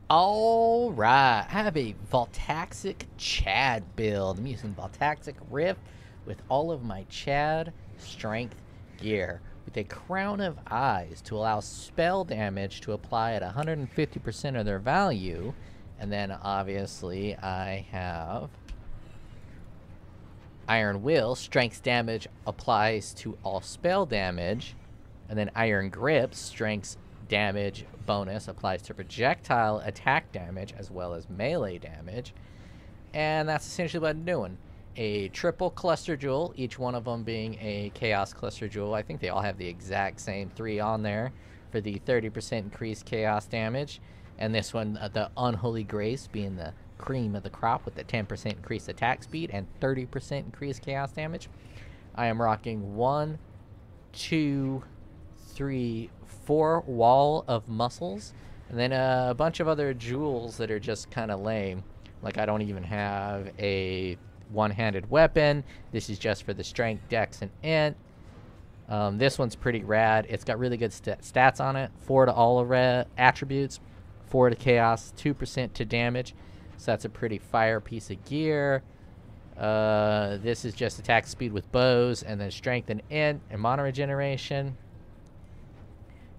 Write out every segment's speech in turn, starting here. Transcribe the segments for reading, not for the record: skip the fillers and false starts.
Alright, I have a voltaxicCHad build. I'm using Voltaxic Rift with all of my Chad strength gear with a crown of eyes to allow spell damage to apply at 150% of their value. And then obviously I have Iron Will. Strength damage applies to all spell damage. And then Iron Grip, strength damage bonus applies to projectile attack damage as well as melee damage. And that's essentially what I'm doing. A triple cluster jewel, each one of them being a chaos cluster jewel. I think they all have the exact same 3 on there for the 30% increased chaos damage. And this one, the Unholy Grace, being the cream of the crop with the 10% increased attack speed and 30% increased chaos damage. I am rocking 1, 2, 3, 4 wall of muscles, and then a bunch of other jewels that are just kind of lame. Like I don't even have a one-handed weapon. This is just for the strength, dex, and int. This one's pretty rad. It's got really good stats on it. 4 to all attributes, 4 to chaos, 2% to damage. So that's a pretty fire piece of gear. This is just attack speed with bows, and then strength and int and mana regeneration.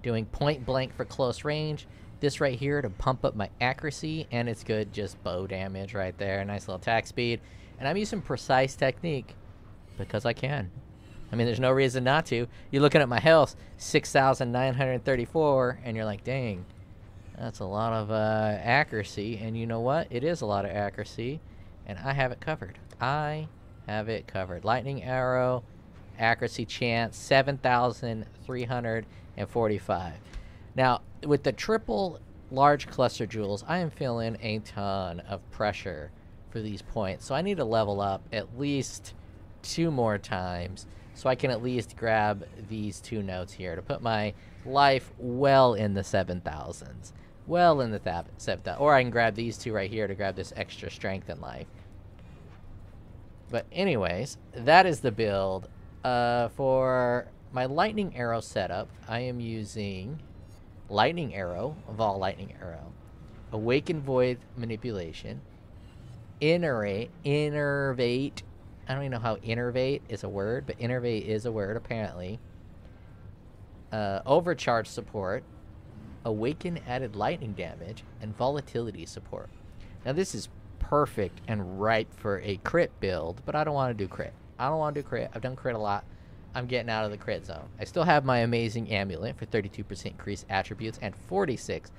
Doing point blank for close range. This right here to pump up my accuracy, and it's good just bow damage right there. Nice little attack speed. And I'm using precise technique because I can. I mean, there's no reason not to. You're looking at my health, 6,934, and you're like, dang, that's a lot of accuracy. And you know what? It is a lot of accuracy, and I have it covered. I have it covered. Lightning arrow, accuracy chance, 7,345. Now, with the triple large cluster jewels, I am feeling a ton of pressure for these points. So I need to level up at least 2 more times so I can at least grab these 2 notes here to put my life well in the 7,000s. Well in the 7,000s. Or I can grab these 2 right here to grab this extra strength in life. But anyways, that is the build. For my lightning arrow setup, I am using lightning arrow, Vol lightning arrow, awaken void manipulation, innervate. I don't even know how innervate is a word, but innervate is a word apparently. Overcharge support, awaken added lightning damage, and volatility support. Now this is perfect and ripe for a crit build, but I don't want to do crit. I've done crit a lot. I'm getting out of the crit zone. I still have my amazing amulet for 32% increased attributes and 46%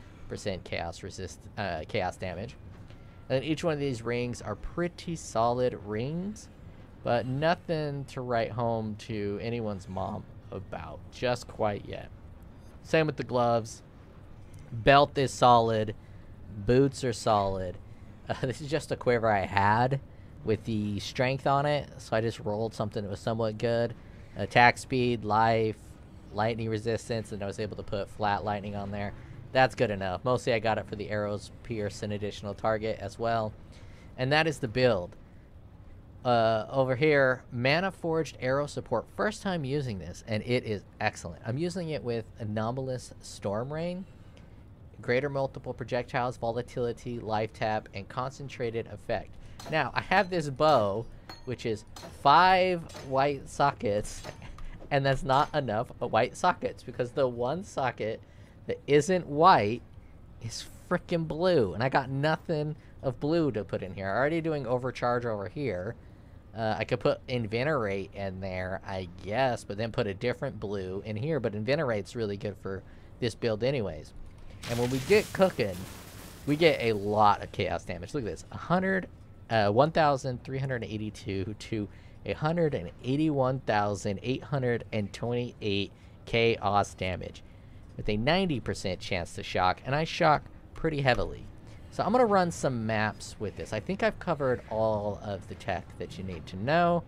chaos damage. And each one of these rings are pretty solid rings, but nothing to write home to anyone's mom about just quite yet. Same with the gloves. Belt is solid. Boots are solid. This is just a quiver I had with the strength on it, so I just rolled something that was somewhat good. Attack speed, life, lightning resistance, and I was able to put flat lightning on there. That's good enough. Mostly I got it for the arrows pierce and additional target as well. And that is the build. Over here, Mana Forged Arrow support. First time using this, and it is excellent. I'm using it with Anomalous Storm Rain, greater multiple projectiles, volatility, life tap, and concentrated effect. Now, I have this bow, which is 5 white sockets, and that's not enough white sockets, because the one socket that isn't white is freaking blue, and I got nothing of blue to put in here. I'm already doing overcharge over here. I could put Invenerate in there, I guess, but then put a different blue in here, but Invenerate's really good for this build anyways. And when we get cooking, we get a lot of chaos damage. Look at this, 1,382 to 181,828 chaos damage with a 90% chance to shock, and I shock pretty heavily. So I'm going to run some maps with this. I think I've covered all of the tech that you need to know.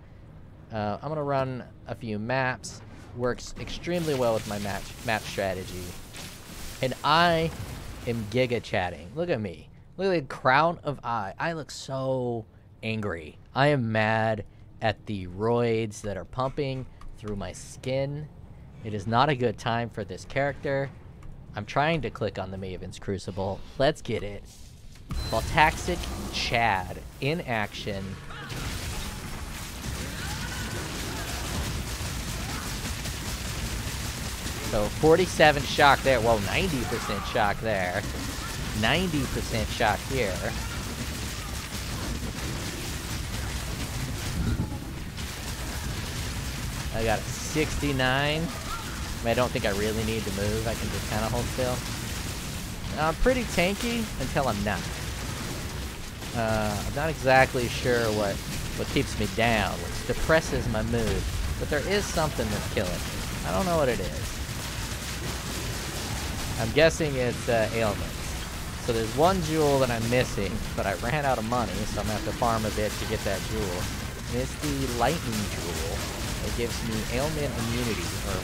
I'm going to run a few maps. Works extremely well with my map strategy. And I am giga chatting. Look at me. Look at the crown of eye. I look so angry. I am mad at the roids that are pumping through my skin. It is not a good time for this character. I'm trying to click on the Maven's Crucible. Let's get it. voltaxicCHad in action. So 47 shock there. Well, 90% shock there. 90% shock here. I got a 69. I don't think I really need to move. I can just kind of hold still. I'm pretty tanky until I'm not. I'm not exactly sure what keeps me down, which depresses my mood. But there is something that's killing me. I don't know what it is. I'm guessing it's ailments. So there's one jewel that I'm missing, but I ran out of money, so I'm going to have to farm a bit to get that jewel. And it's the lightning jewel. It gives me ailment immunity, or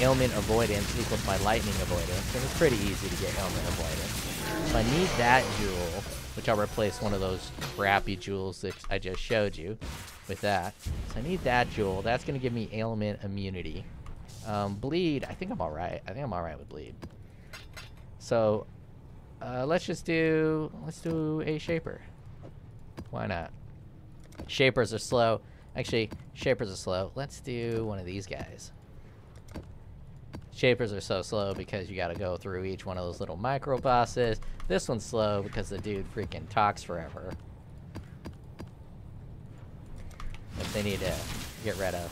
ailment avoidance equals my lightning avoidance, and it's pretty easy to get ailment avoidance. So I need that jewel, which I'll replace one of those crappy jewels that I just showed you with that. So I need that jewel. That's going to give me ailment immunity. Bleed, I think I'm alright. I think I'm alright with bleed. So, let's do a Shaper. Why not? Shapers are slow. Actually, Shapers are slow. Let's do one of these guys. Shapers are so slow because you gotta go through each one of those little micro bosses. This one's slow because the dude freaking talks forever. That they need to get rid of.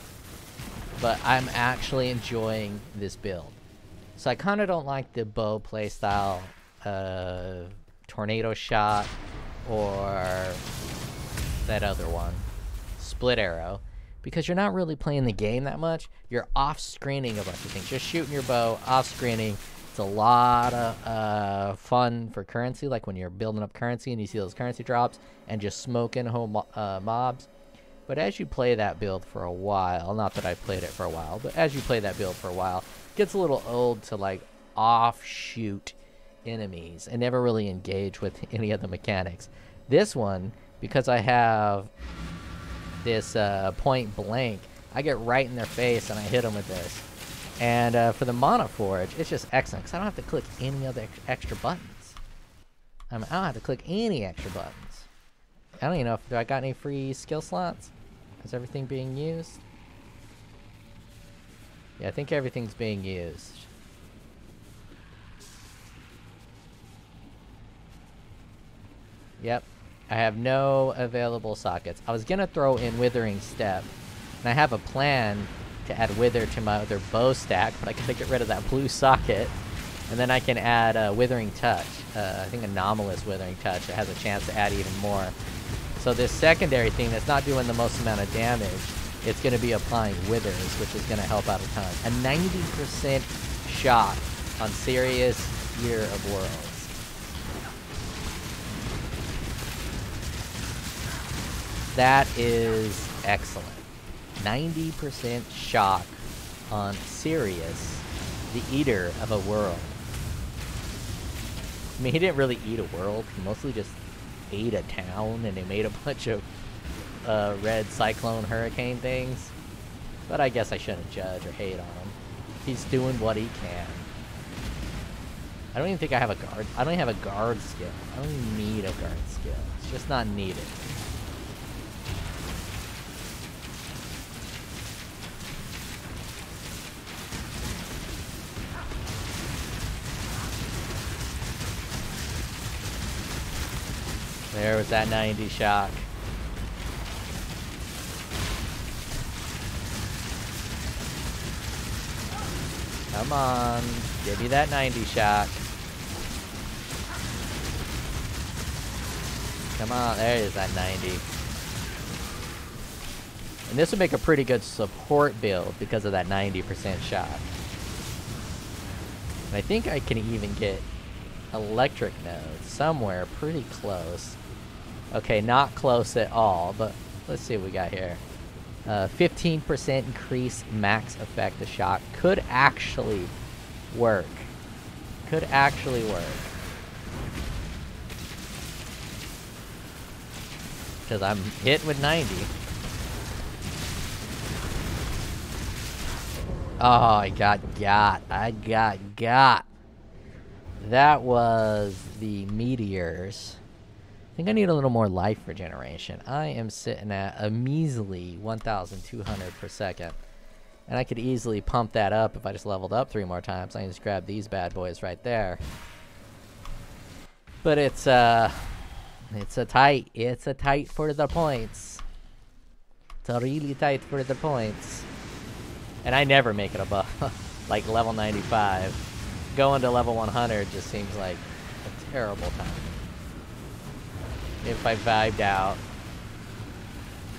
But I'm actually enjoying this build. So I kind of don't like the bow playstyle, tornado shot, or that other one, split arrow, because you're not really playing the game that much. You're off-screening a bunch of things. Just shooting your bow, off-screening. It's a lot of fun for currency, like when you're building up currency and you see those currency drops, and just smoking whole mobs. But as you play that build for a while, not that I've played it for a while, but as you play that build for a while, it gets a little old to like offshoot enemies and never really engage with any of the mechanics. This one, because I have this point blank, I get right in their face and I hit them with this. And for the Mana Forge, it's just excellent because I don't have to click any other extra buttons. I don't have to click any extra buttons. I don't even know if I got any free skill slots. Is everything being used? Yeah, I think everything's being used. Yep. I have no available sockets. I was gonna throw in Withering Step, and I have a plan to add Wither to my other bow stack, but I can get rid of that blue socket, and then I can add Withering Touch. I think Anomalous Withering Touch. It has a chance to add even more. So this secondary thing that's not doing the most amount of damage, it's going to be applying Withers, which is going to help out a ton. A 90% shot on Serious Year of Worlds. That is excellent. 90% shock on Sirius, the Eater of a World. I mean, he didn't really eat a world. He mostly just ate a town, and he made a bunch of red cyclone hurricane things. But I guess I shouldn't judge or hate on him. He's doing what he can. I don't even think I have a guard. I don't even have a guard skill. I don't even need a guard skill. It's just not needed. There was that 90 shock. Come on, give me that 90 shock. Come on, there is that 90. And this would make a pretty good support build because of that 90% shock. And I think I can even get electric nodes somewhere pretty close. Okay, not close at all, but let's see what we got here. 15% increase max effect of shock could actually work. Could actually work. Because I'm hit with 90. Oh, I got got. that was the meteors. I think I need a little more life regeneration. I am sitting at a measly 1,200 per second. And I could easily pump that up if I just leveled up 3 more times. I can just grab these bad boys right there. But it's a tight for the points. It's a really tight for the points. And I never make it above like level 95. Going to level 100 just seems like a terrible time. If I vibed out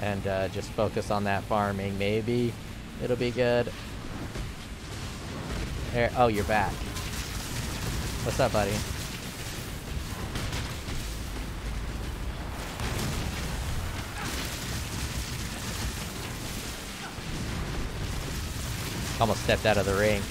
and just focus on that farming, maybe it'll be good. There, oh, you're back. What's up, buddy? Almost stepped out of the ring.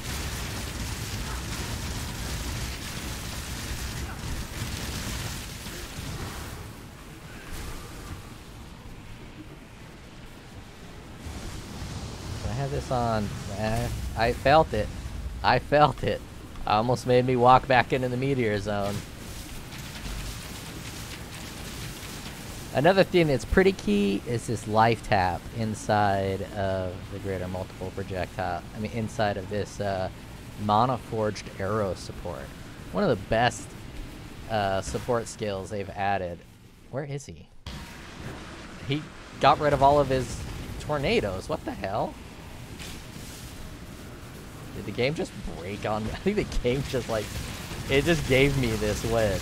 I have this on. I felt it. I felt it. Almost made me walk back into the meteor zone. Another thing that's pretty key is this life tap inside of the greater multiple projectile. I mean, inside of this mana forged arrow support. One of the best support skills they've added. Where is he? He got rid of all of his tornadoes. What the hell? Did the game just break on me? I think the game just like, it just gave me this win.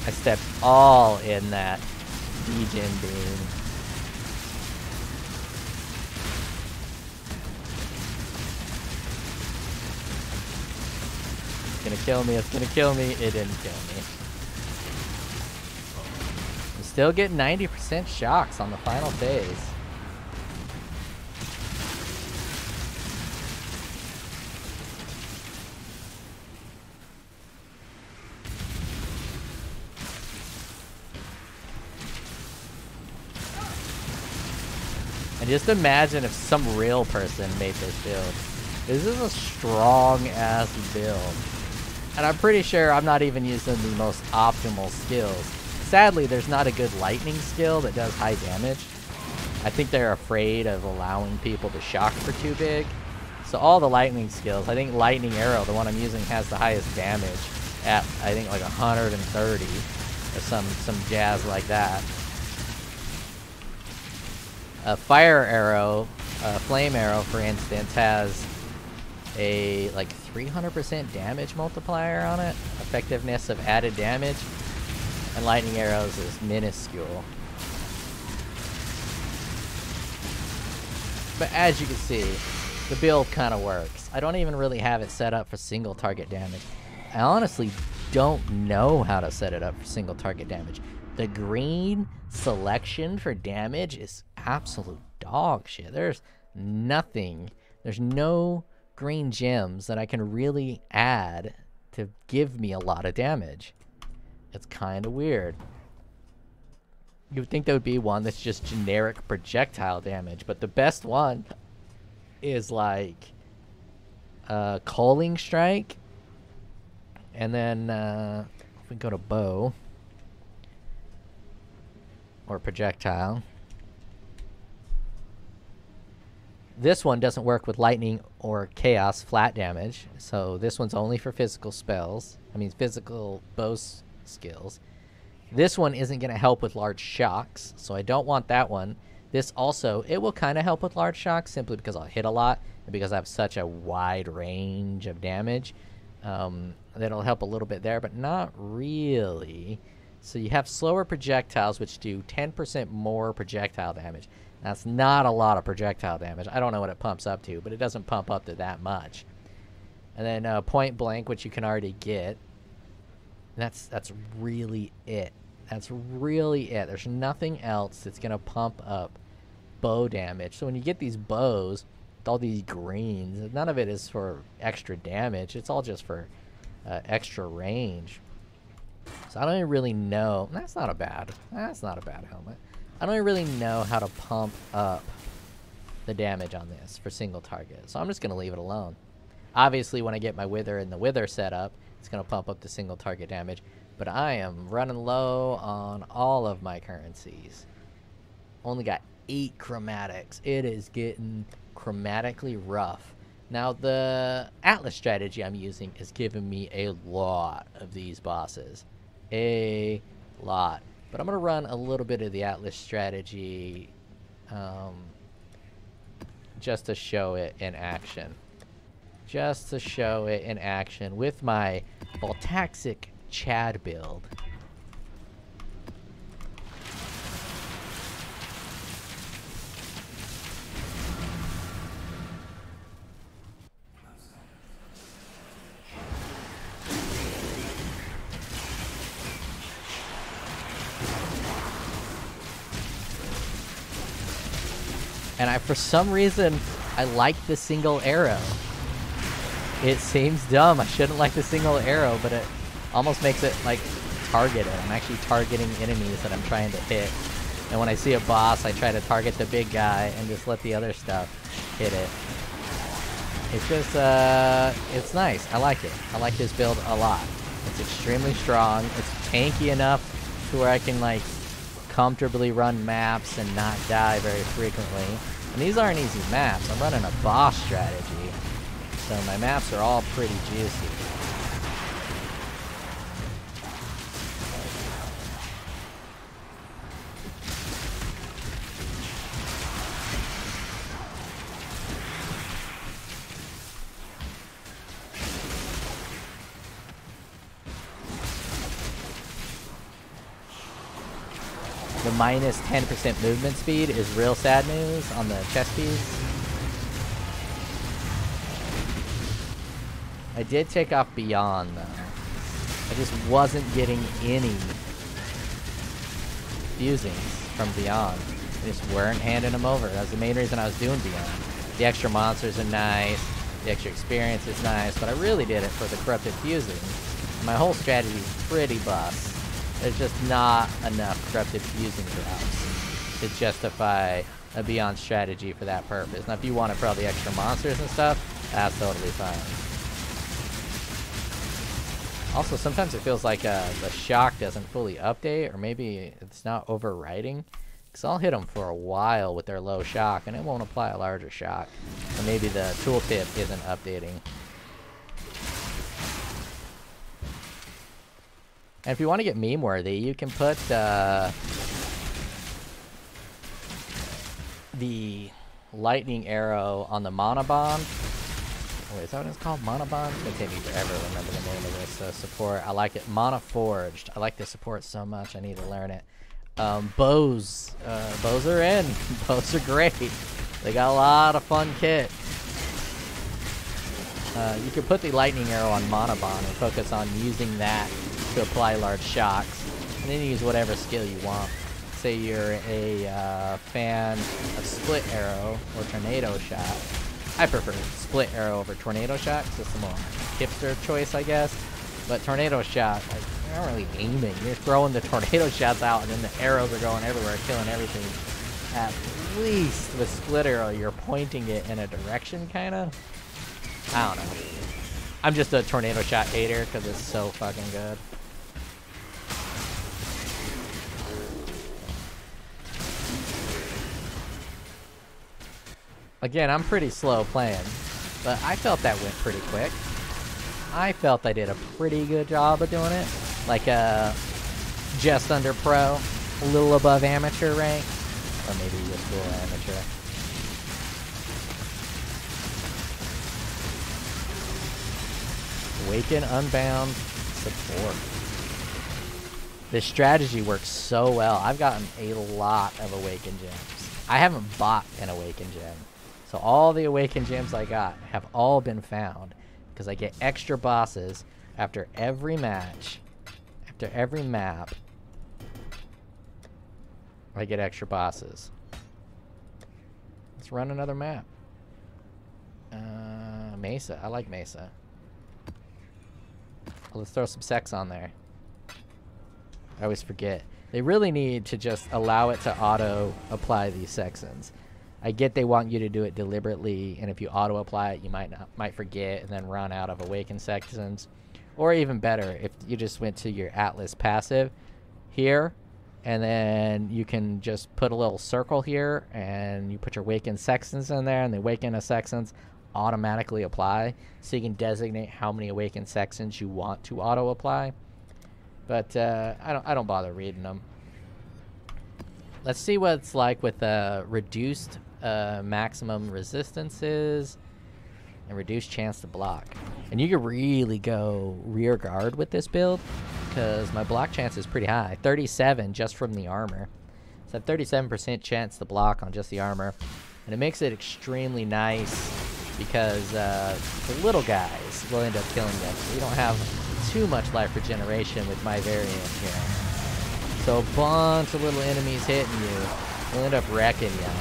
I stepped all in that degen beam. It's gonna kill me, it's gonna kill me. It didn't kill me. I'm still getting 90% shocks on the final phase. And just imagine if some real person made this build. This is a strong ass build. And I'm pretty sure I'm not even using the most optimal skills. Sadly, there's not a good lightning skill that does high damage. I think they're afraid of allowing people to shock for too big. So all the lightning skills, I think lightning arrow, the one I'm using, has the highest damage at, I think, like 130 or some jazz like that. A fire arrow, flame arrow, for instance, has a like 300% damage multiplier on it, effectiveness of added damage, and lightning arrows is minuscule. But as you can see, the build kind of works. I don't even really have it set up for single target damage. I honestly don't know how to set it up for single target damage. The green selection for damage is absolute dog shit. There's nothing. There's no green gems that I can really add to give me a lot of damage. It's kind of weird. You would think there would be one that's just generic projectile damage, but the best one is like Coaling Strike. And then if we go to bow or projectile, this one doesn't work with lightning or chaos flat damage, so this one's only for physical spells. I mean, physical bow skills. This one isn't going to help with large shocks, so I don't want that one. This also, it will kind of help with large shocks simply because I'll hit a lot and because I have such a wide range of damage. That'll help a little bit there, but not really. So you have slower projectiles, which do 10% more projectile damage. That's not a lot of projectile damage. I don't know what it pumps up to, but it doesn't pump up to that much. And then point blank, which you can already get. That's really it. That's really it. There's nothing else that's going to pump up bow damage. So when you get these bows, with all these greens, none of it is for extra damage. It's all just for extra range. So I don't even really know. That's not a bad helmet. I don't even really know how to pump up the damage on this for single target. So I'm just going to leave it alone. Obviously, when I get my Wither and the Wither set up, it's going to pump up the single target damage. But I am running low on all of my currencies. Only got 8 chromatics. It is getting chromatically rough. Now, the Atlas strategy I'm using is giving me a lot of these bosses. A lot. But I'm going to run a little bit of the Atlas strategy just to show it in action. Just to show it in action with my voltaxicCHad build. And for some reason, I like the single arrow. It seems dumb. I shouldn't like the single arrow, but it almost makes it like targeted. I'm actually targeting enemies that I'm trying to hit. And when I see a boss, I try to target the big guy and just let the other stuff hit it. It's just, it's nice. I like it. I like this build a lot. It's extremely strong. It's tanky enough to where I can like comfortably run maps and not die very frequently. And these aren't easy maps. I'm running a boss strategy, so my maps are all pretty juicy. The minus 10% movement speed is real sad news on the chest piece. I did take off Beyond though. I just wasn't getting any fusings from Beyond. I just weren't handing them over. That's the main reason I was doing Beyond. The extra monsters are nice, the extra experience is nice, but I really did it for the corrupted fusing. My whole strategy is pretty bust. There's just not enough corrupted fusing drops to justify a Beyond strategy for that purpose. Now, if you want it for all the extra monsters and stuff, that's totally fine. Also, sometimes it feels like the shock doesn't fully update, or maybe it's not overwriting. Because I'll hit them for a while with their low shock, and it won't apply a larger shock. Or maybe the tooltip isn't updating. And if you want to get meme worthy, you can put the lightning arrow on the Monobond. Wait, is that what it's called? Monobond? It's going to take me forever to remember the name of this support. I like it. Monoforged. I like this support so much. I need to learn it. Bows. Bows are in. Bows are great. They got a lot of fun kit. You can put the lightning arrow on Monobond and focus on using that to apply large shocks, and then use whatever skill you want. Say you're a fan of split arrow or tornado shot. I prefer split arrow over tornado shot because it's a more hipster choice, I guess. But tornado shot, like, you're not really aiming. You're throwing the tornado shots out, and then the arrows are going everywhere, killing everything. At least with split arrow, you're pointing it in a direction, kind of. I don't know. I'm just a tornado shot hater because it's so fucking good. Again, I'm pretty slow playing, but I felt that went pretty quick. I felt I did a pretty good job of doing it. Like just under pro, a little above amateur rank, or maybe just a little amateur. Awaken Unbound support. This strategy works so well. I've gotten a lot of Awaken gems. I haven't bought an Awaken gem. So all the Awaken gems I got have all been found because I get extra bosses after every match. After every map, I get extra bosses. Let's run another map. Mesa. I like Mesa. Let's throw some sex on there. I always forget. They really need to just allow it to auto-apply these sections. I get they want you to do it deliberately, and if you auto-apply it, you might forget and then run out of awakened sections. Or even better, if you just went to your Atlas passive here, and then you can just put a little circle here, and you put your awakened sections in there, and the awakened sections automatically apply, so you can designate how many awakened sections you want to auto-apply. But I don't bother reading them. Let's see what it's like with reduced maximum resistances and reduced chance to block. And you can really go rear guard with this build, because my block chance is pretty high. 37 just from the armor. So 37% chance to block on just the armor. And it makes it extremely nice because the little guys will end up killing them. So you don't have too much life regeneration with my variant here. So a bunch of little enemies hitting you will end up wrecking you.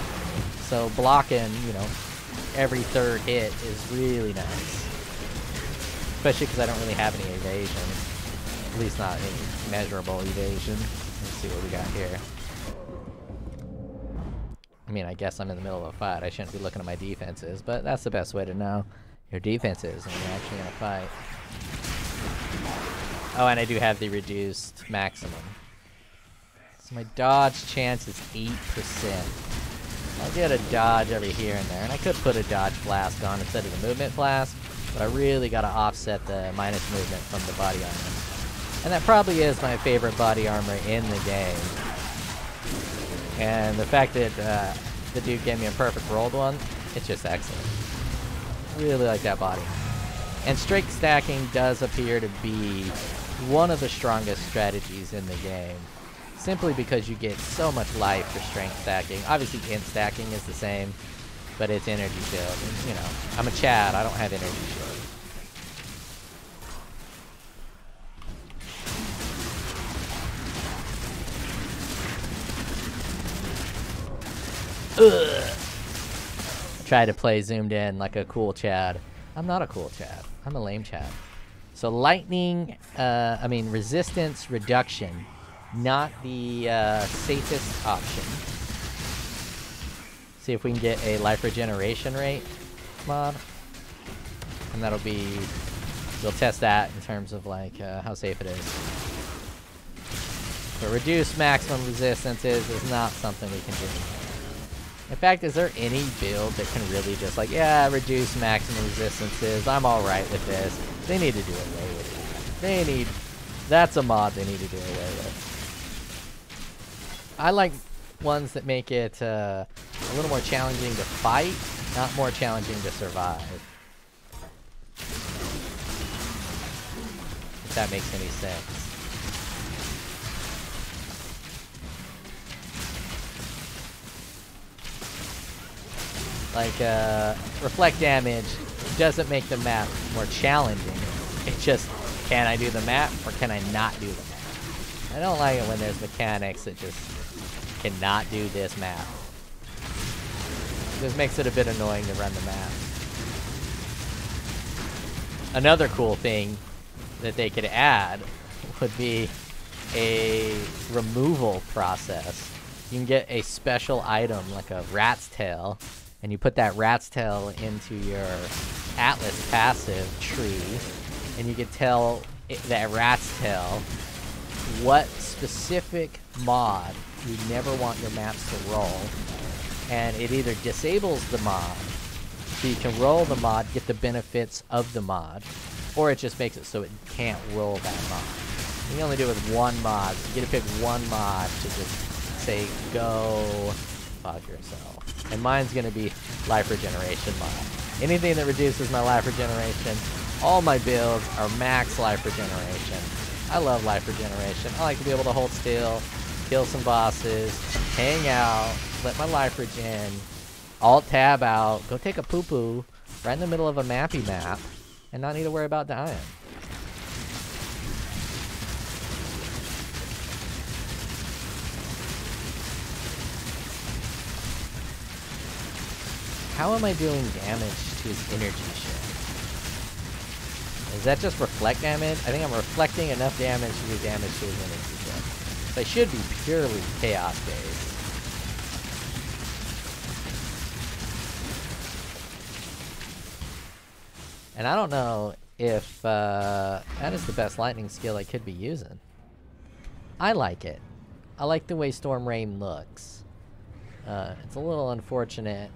So blocking, you know, every third hit is really nice. Especially because I don't really have any evasion. At least not any measurable evasion. Let's see what we got here. I mean, I guess I'm in the middle of a fight. I shouldn't be looking at my defenses, but that's the best way to know your defenses when you're actually in a fight. Oh, and I do have the reduced maximum. So my dodge chance is 8%. I'll get a dodge every here and there, and I could put a dodge flask on instead of the movement flask, but I really got to offset the minus movement from the body armor. And that probably is my favorite body armor in the game. And the fact that the dude gave me a perfect rolled one, it's just excellent. Really like that body. And strength stacking does appear to be one of the strongest strategies in the game. Simply because you get so much life for strength stacking. Obviously int stacking is the same, but it's energy shield. And, you know, I'm a Chad, I don't have energy shield. Ugh. Try to play zoomed in like a cool Chad. I'm not a cool Chad. I'm a lame Chad. So lightning, resistance reduction, not the safest option. See if we can get a life regeneration rate mod. And that'll be, we'll test that in terms of like how safe it is. But reduced maximum resistances is not something we can do. In fact, is there any build that can really just like, yeah, reduce maximum resistances, I'm alright with this? They need to do away with that. That's a mod they need to do away with. I like ones that make it a little more challenging to fight, not more challenging to survive. If that makes any sense. Like, reflect damage doesn't make the map more challenging. It's just, can I do the map or can I not do the map? I don't like it when there's mechanics that just cannot do this map. This makes it a bit annoying to run the map. Another cool thing that they could add would be a removal process. You can get a special item like a rat's tail, and you put that rat's tail into your Atlas passive tree, and you can tell that rat's tail what specific mod you never want your maps to roll, and it either disables the mod, so you can roll the mod, get the benefits of the mod, or it just makes it so it can't roll that mod. You can only do it with one mod, so you get to pick one mod to just say, go fuck yourself. And mine's gonna be life regeneration mod. Anything that reduces my life regeneration, all my builds are max life regeneration. I love life regeneration. I like to be able to hold still, kill some bosses, hang out, let my life regen, alt-tab out, go take a poo-poo right in the middle of a mappy map, and not need to worry about dying. How am I doing damage to his energy shield? Is that just reflect damage? I think I'm reflecting enough damage to do damage to his energy shield. They should be purely chaos-based. And I don't know if that is the best lightning skill I could be using. I like it. I like the way Storm Rain looks. It's a little unfortunate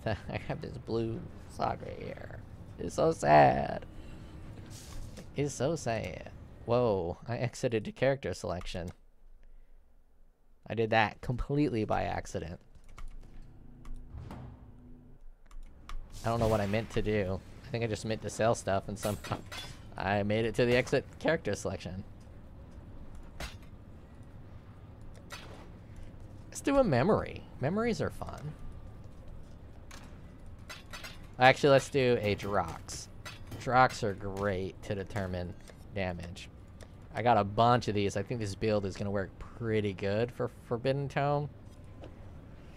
that I have this blue sock right here. It's so sad. It's so sad. Whoa, I exited to character selection. I did that completely by accident. I don't know what I meant to do. I think I just meant to sell stuff and somehow I made it to the exit character selection. Let's do a memory. Memories are fun. Actually, let's do a Drox. Drox are great to determine damage. I got a bunch of these. I think this build is going to work pretty good for Forbidden Tome.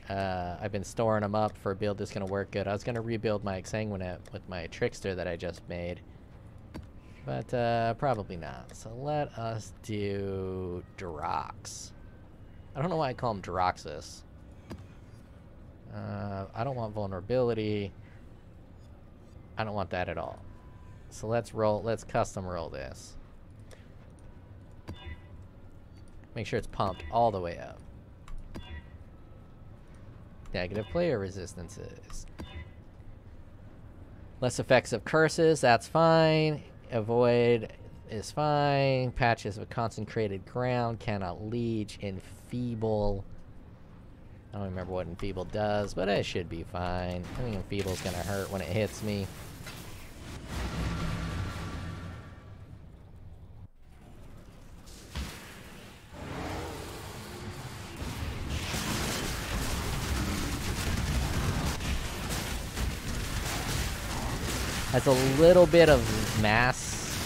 I've been storing them up for a build that's going to work good. I was going to rebuild my Exsanguinate with my Trickster that I just made. But probably not. So let us do Drox. I don't know why I call him Droxus. I don't want vulnerability. I don't want that at all. So let's custom roll this. Make sure it's pumped all the way up. Negative player resistances. Less effects of curses, that's fine. Avoid is fine. Patches of concentrated ground, cannot leech, enfeeble. I don't remember what enfeeble does, but it should be fine. I think enfeeble's gonna hurt when it hits me. Has a little bit of mass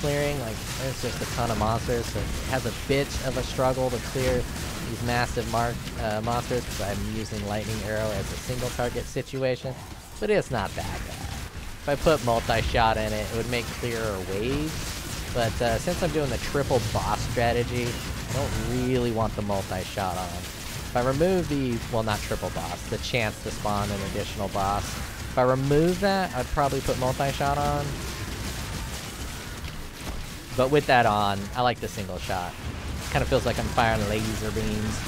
clearing, like there's just a ton of monsters, so it has a bit of a struggle to clear these massive monsters because I'm using Lightning Arrow as a single target situation, but it's not that bad. If I put multi-shot in it, it would make clearer waves, but since I'm doing the triple boss strategy, I don't really want the multi-shot on. If I remove the, well, not triple boss, the chance to spawn an additional boss, if I remove that, I'd probably put multi-shot on. But with that on, I like the single shot. Kind of feels like I'm firing laser beams.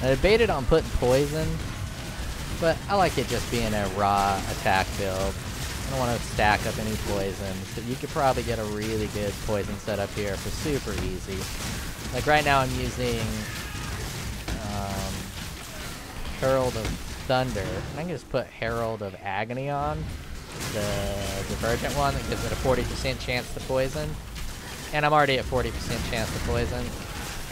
I debated on putting poison, but I like it just being a raw attack build. I don't want to stack up any poison, so you could probably get a really good poison setup here for super easy. Like right now I'm using Herald of Thunder, and I can just put Herald of Agony on, the Divergent one that gives it a 40% chance to poison. And I'm already at 40% chance to poison,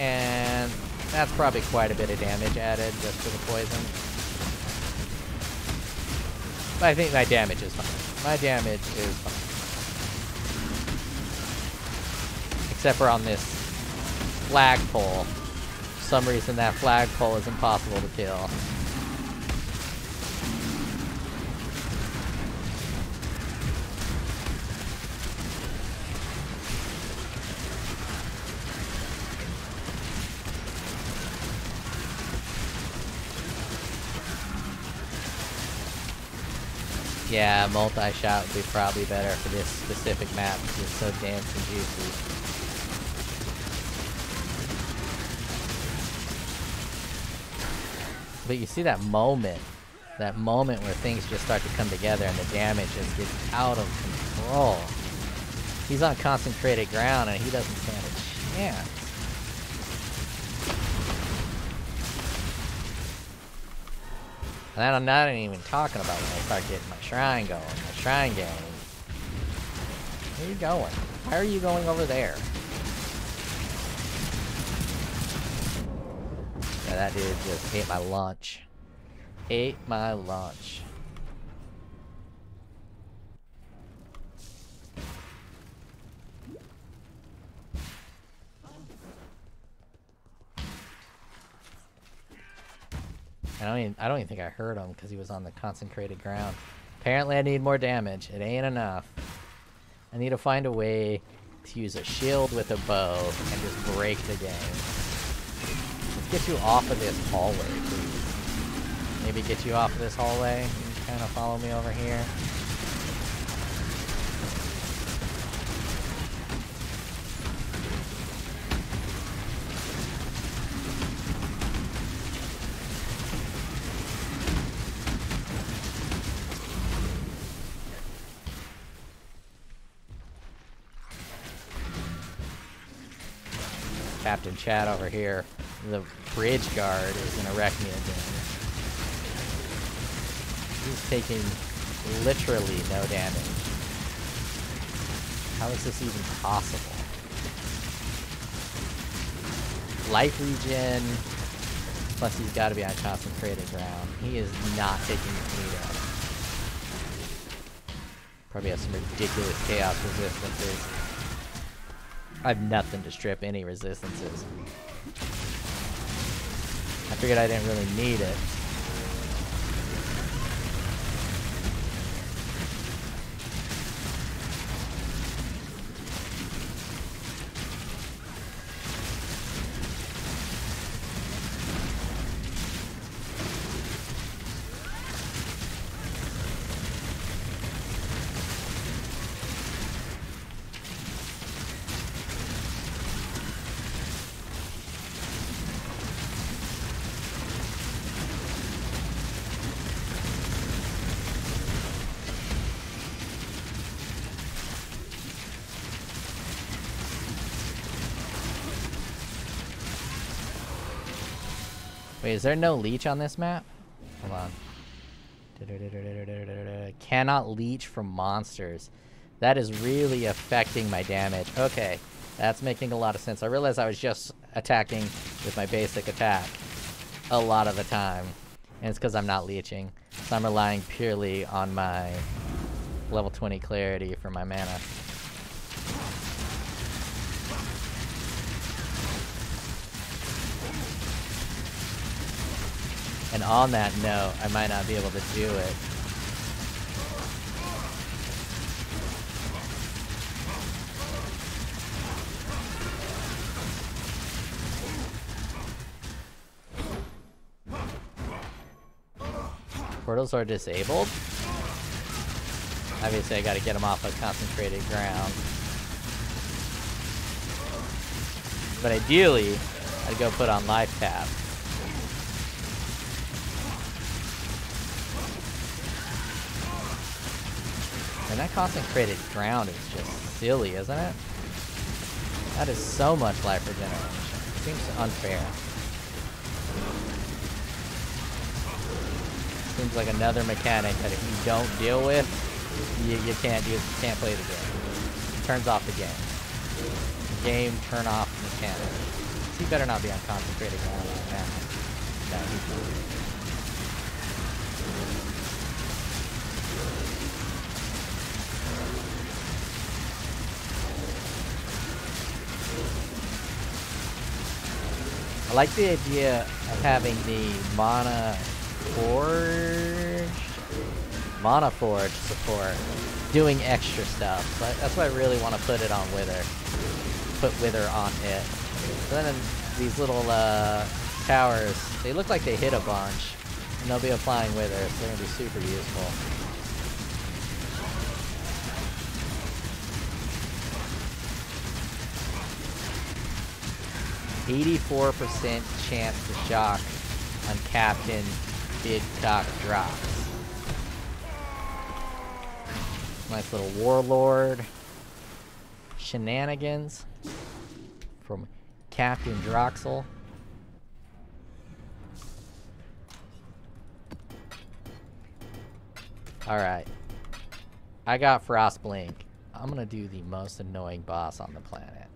and that's probably quite a bit of damage added just to the poison. But I think my damage is fine. My damage is fine. Except for on this flagpole. For some reason that flagpole is impossible to kill. Yeah, multi-shot would be probably better for this specific map because it's so dense and juicy. But you see that moment where things just start to come together and the damage just gets out of control. He's on concentrated ground and he doesn't stand a chance. And then I'm not even talking about when I start getting my shrine going, my shrine game. Where are you going? Why are you going over there? Yeah, that dude just ate my lunch. Ate my lunch. I don't even think I heard him because he was on the consecrated ground. Apparently I need more damage. It ain't enough. I need to find a way to use a shield with a bow and just break the game. Let's get you off of this hallway, please. Maybe get you off of this hallway and kind of follow me over here. Captain Chad over here, the bridge guard, is gonna wreck me again. He's taking literally no damage. How is this even possible? Life regen, plus he's gotta be on concentrated ground. He is not taking any damage. Probably has some ridiculous chaos resistances. I have nothing to strip any resistances. I figured I didn't really need it. Wait, is there no leech on this map? Hold on. Cannot leech from monsters. That is really affecting my damage. Okay, that's making a lot of sense. I realized I was just attacking with my basic attack a lot of the time. And it's because I'm not leeching. So I'm relying purely on my level 20 clarity for my mana. And on that note, I might not be able to do it. Portals are disabled. Obviously, I gotta get them off of concentrated ground. But ideally, I'd go put on life tap. And that concentrated ground is just silly, isn't it? That is so much life regeneration. It seems unfair. Seems like another mechanic that if you don't deal with, you can't play the game. It turns off the game. Game turn off mechanic. He better not be on concentrated ground right now. No, he's not. I like the idea of having the Mana Forge support doing extra stuff. But that's why I really want to put it on Wither. Put Wither on it. So then these little towers, they look like they hit a bunch. And they'll be applying Wither, so they're going to be super useful. 84% chance to shock on Captain Big Cock drops. Nice little warlord shenanigans from Captain Droxel. Alright. I got Frostblink. I'm gonna do the most annoying boss on the planet.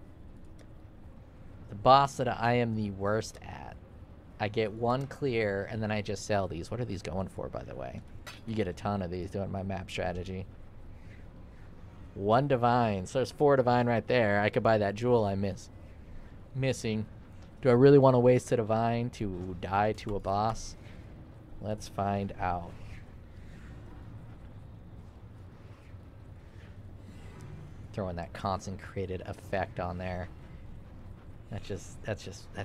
The boss that I am the worst at. I get one clear, and then I just sell these. What are these going for, by the way? You get a ton of these doing my map strategy. One divine. So there's 4 divine right there. I could buy that jewel I missing. Do I really want to waste a divine to die to a boss? Let's find out. Throwing that concentrated effect on there. That's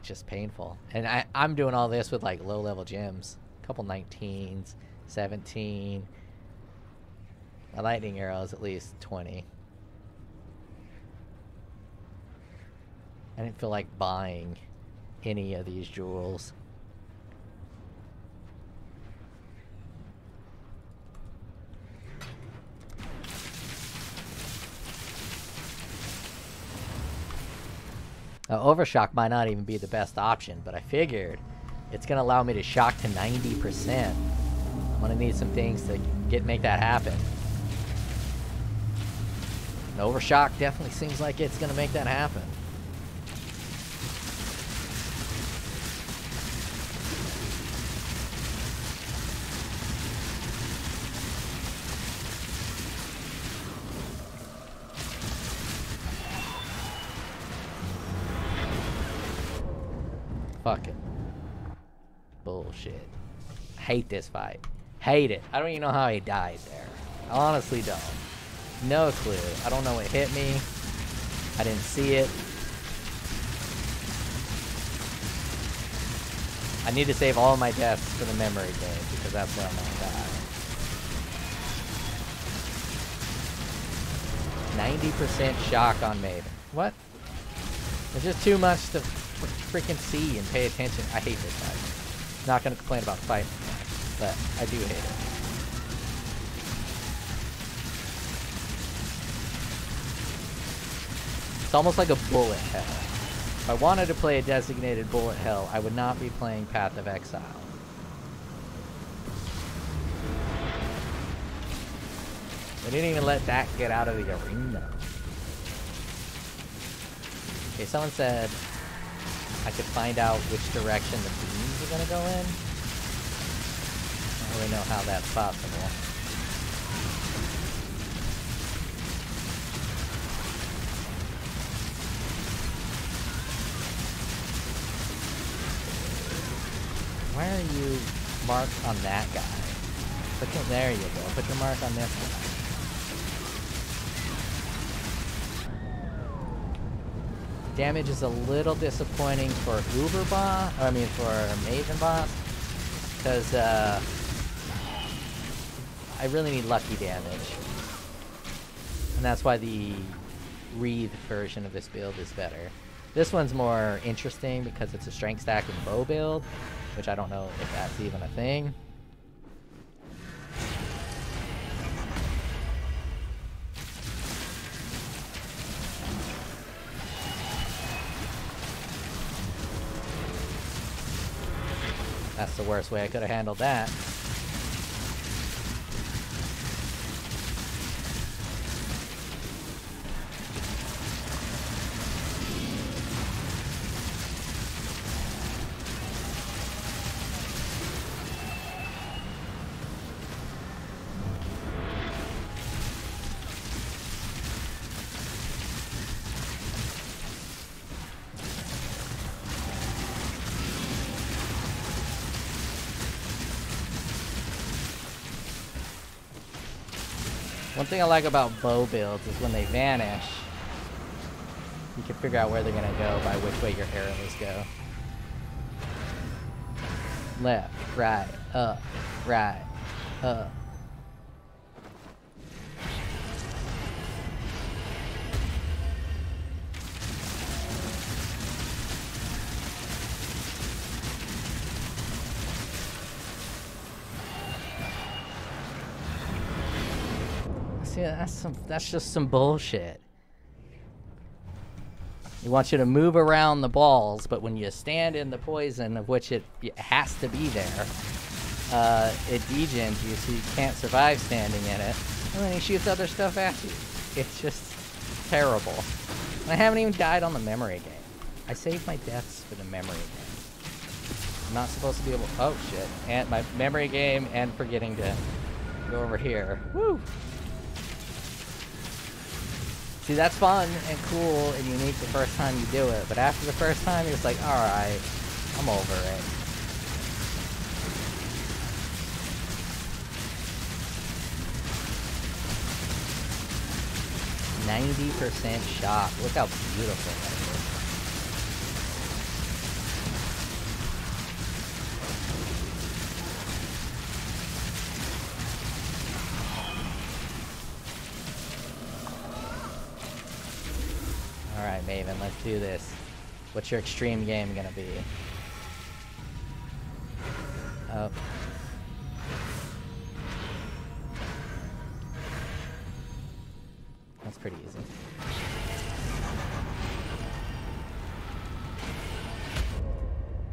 just painful. And I'm doing all this with like low level gems. A couple 19s, 17. My lightning arrow is at least 20. I didn't feel like buying any of these jewels. Overshock might not even be the best option, but I figured it's going to allow me to shock to 90%. I'm going to need some things to make that happen. And Overshock definitely seems like it's going to make that happen. Fucking bullshit. Hate this fight. Hate it. I don't even know how he died there. I honestly don't. No clue. I don't know what hit me. I didn't see it. I need to save all of my deaths for the memory game because that's where I'm gonna die. 90% shock on Maven. What? There's just too much to freaking see and pay attention. I hate this fight. Not gonna complain about the fight, but I do hate it. It's almost like a bullet hell. If I wanted to play a designated bullet hell, I would not be playing Path of Exile. They didn't even let that get out of the arena. Okay, someone said I could find out which direction the beams are gonna go in. I don't really know how that's possible. Why are you marked on that guy? There you go. Put your mark on this guy. Damage is a little disappointing for Uber boss, I mean for Maven boss, because I really need lucky damage. And that's why the Wreath version of this build is better. This one's more interesting because it's a strength stack and bow build, which I don't know if that's even a thing. That's the worst way I could have handled that. One thing I like about bow builds is when they vanish, you can figure out where they're going to go by which way your arrows go. Left, right, up, right, up. See, that's just some bullshit. He wants you to move around the balls, but when you stand in the poison, of which it has to be there, it degens you so you can't survive standing in it, and then he shoots other stuff at you. It's just terrible. And I haven't even died on the memory game. I saved my deaths for the memory game. I'm not supposed to be able... Oh, shit. And my memory game and forgetting to go over here. Woo! See, that's fun and cool and unique the first time you do it, but after the first time, you're just like, alright, I'm over it. 90% shock. Look how beautiful that is. Alright, Maven, let's do this. What's your extreme game gonna be? Oh. That's pretty easy.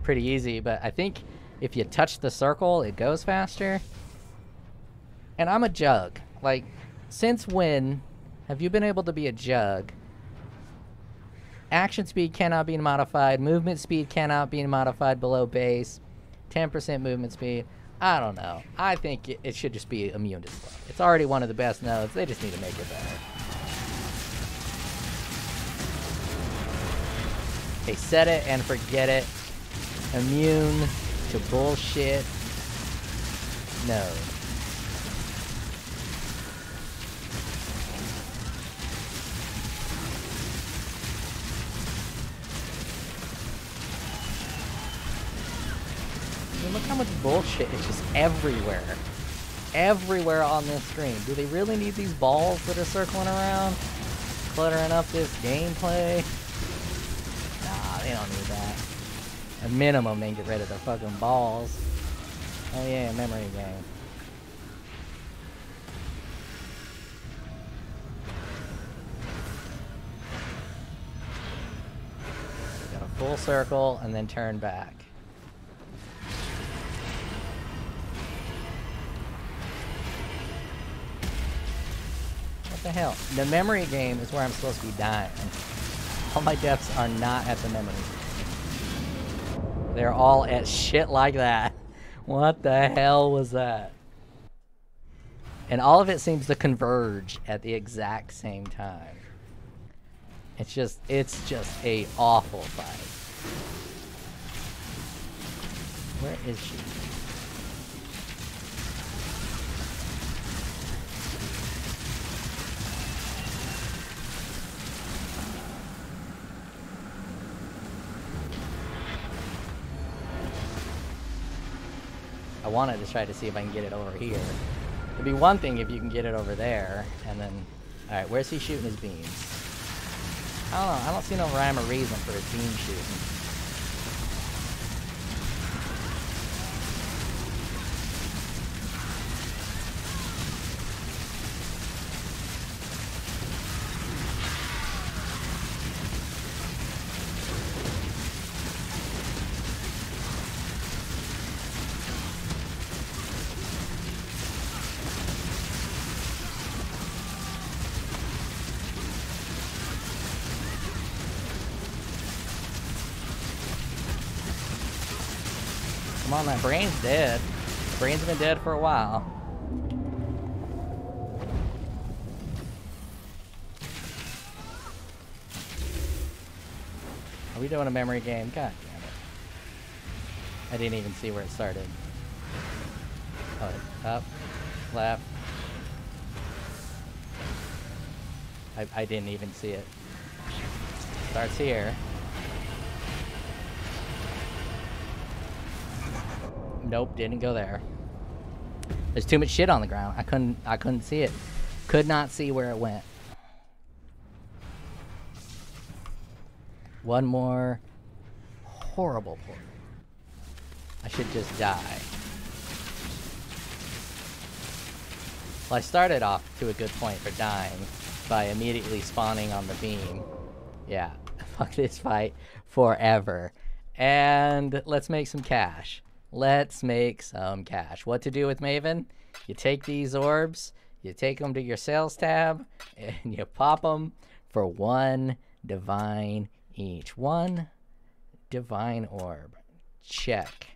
Pretty easy, but I think if you touch the circle, it goes faster. And I'm a jug. Like, since when have you been able to be a jug? Action speed cannot be modified. Movement speed cannot be modified below base. 10% movement speed. I don't know. I think it should just be immune to slow. It's already one of the best nodes. They just need to make it better. Okay, set it and forget it. Immune to bullshit. No. I mean, look how much bullshit is just everywhere. Everywhere on this screen. Do they really need these balls that are circling around? Cluttering up this gameplay? Nah, they don't need that. At minimum, they can get rid of the fucking balls. Oh yeah, memory game. Got a full circle and then turn back. What the hell? The memory game is where I'm supposed to be dying. All my deaths are not at the memory. They're all at shit like that. What the hell was that? And all of it seems to converge at the exact same time. It's just a awful fight. Where is she? I wanted to try to see if I can get it over here. It'd be one thing if you can get it over there, and then... Alright, where's he shooting his beams? I don't know, I don't see no rhyme or reason for his beam shooting. Come on, my brain's dead. Brain's been dead for a while. Are we doing a memory game? God damn it. I didn't even see where it started. Oh, up, left. I didn't even see it. Starts here. Nope, didn't go there. There's too much shit on the ground. I couldn't see it. Could not see where it went. One more horrible portal. I should just die. Well, I started off to a good point for dying by immediately spawning on the beam. Yeah, fuck this fight forever. And let's make some cash. Let's make some cash. What to do with Maven? You take these orbs, you take them to your sales tab, and you pop them for 1 divine each. 1 divine orb. Check.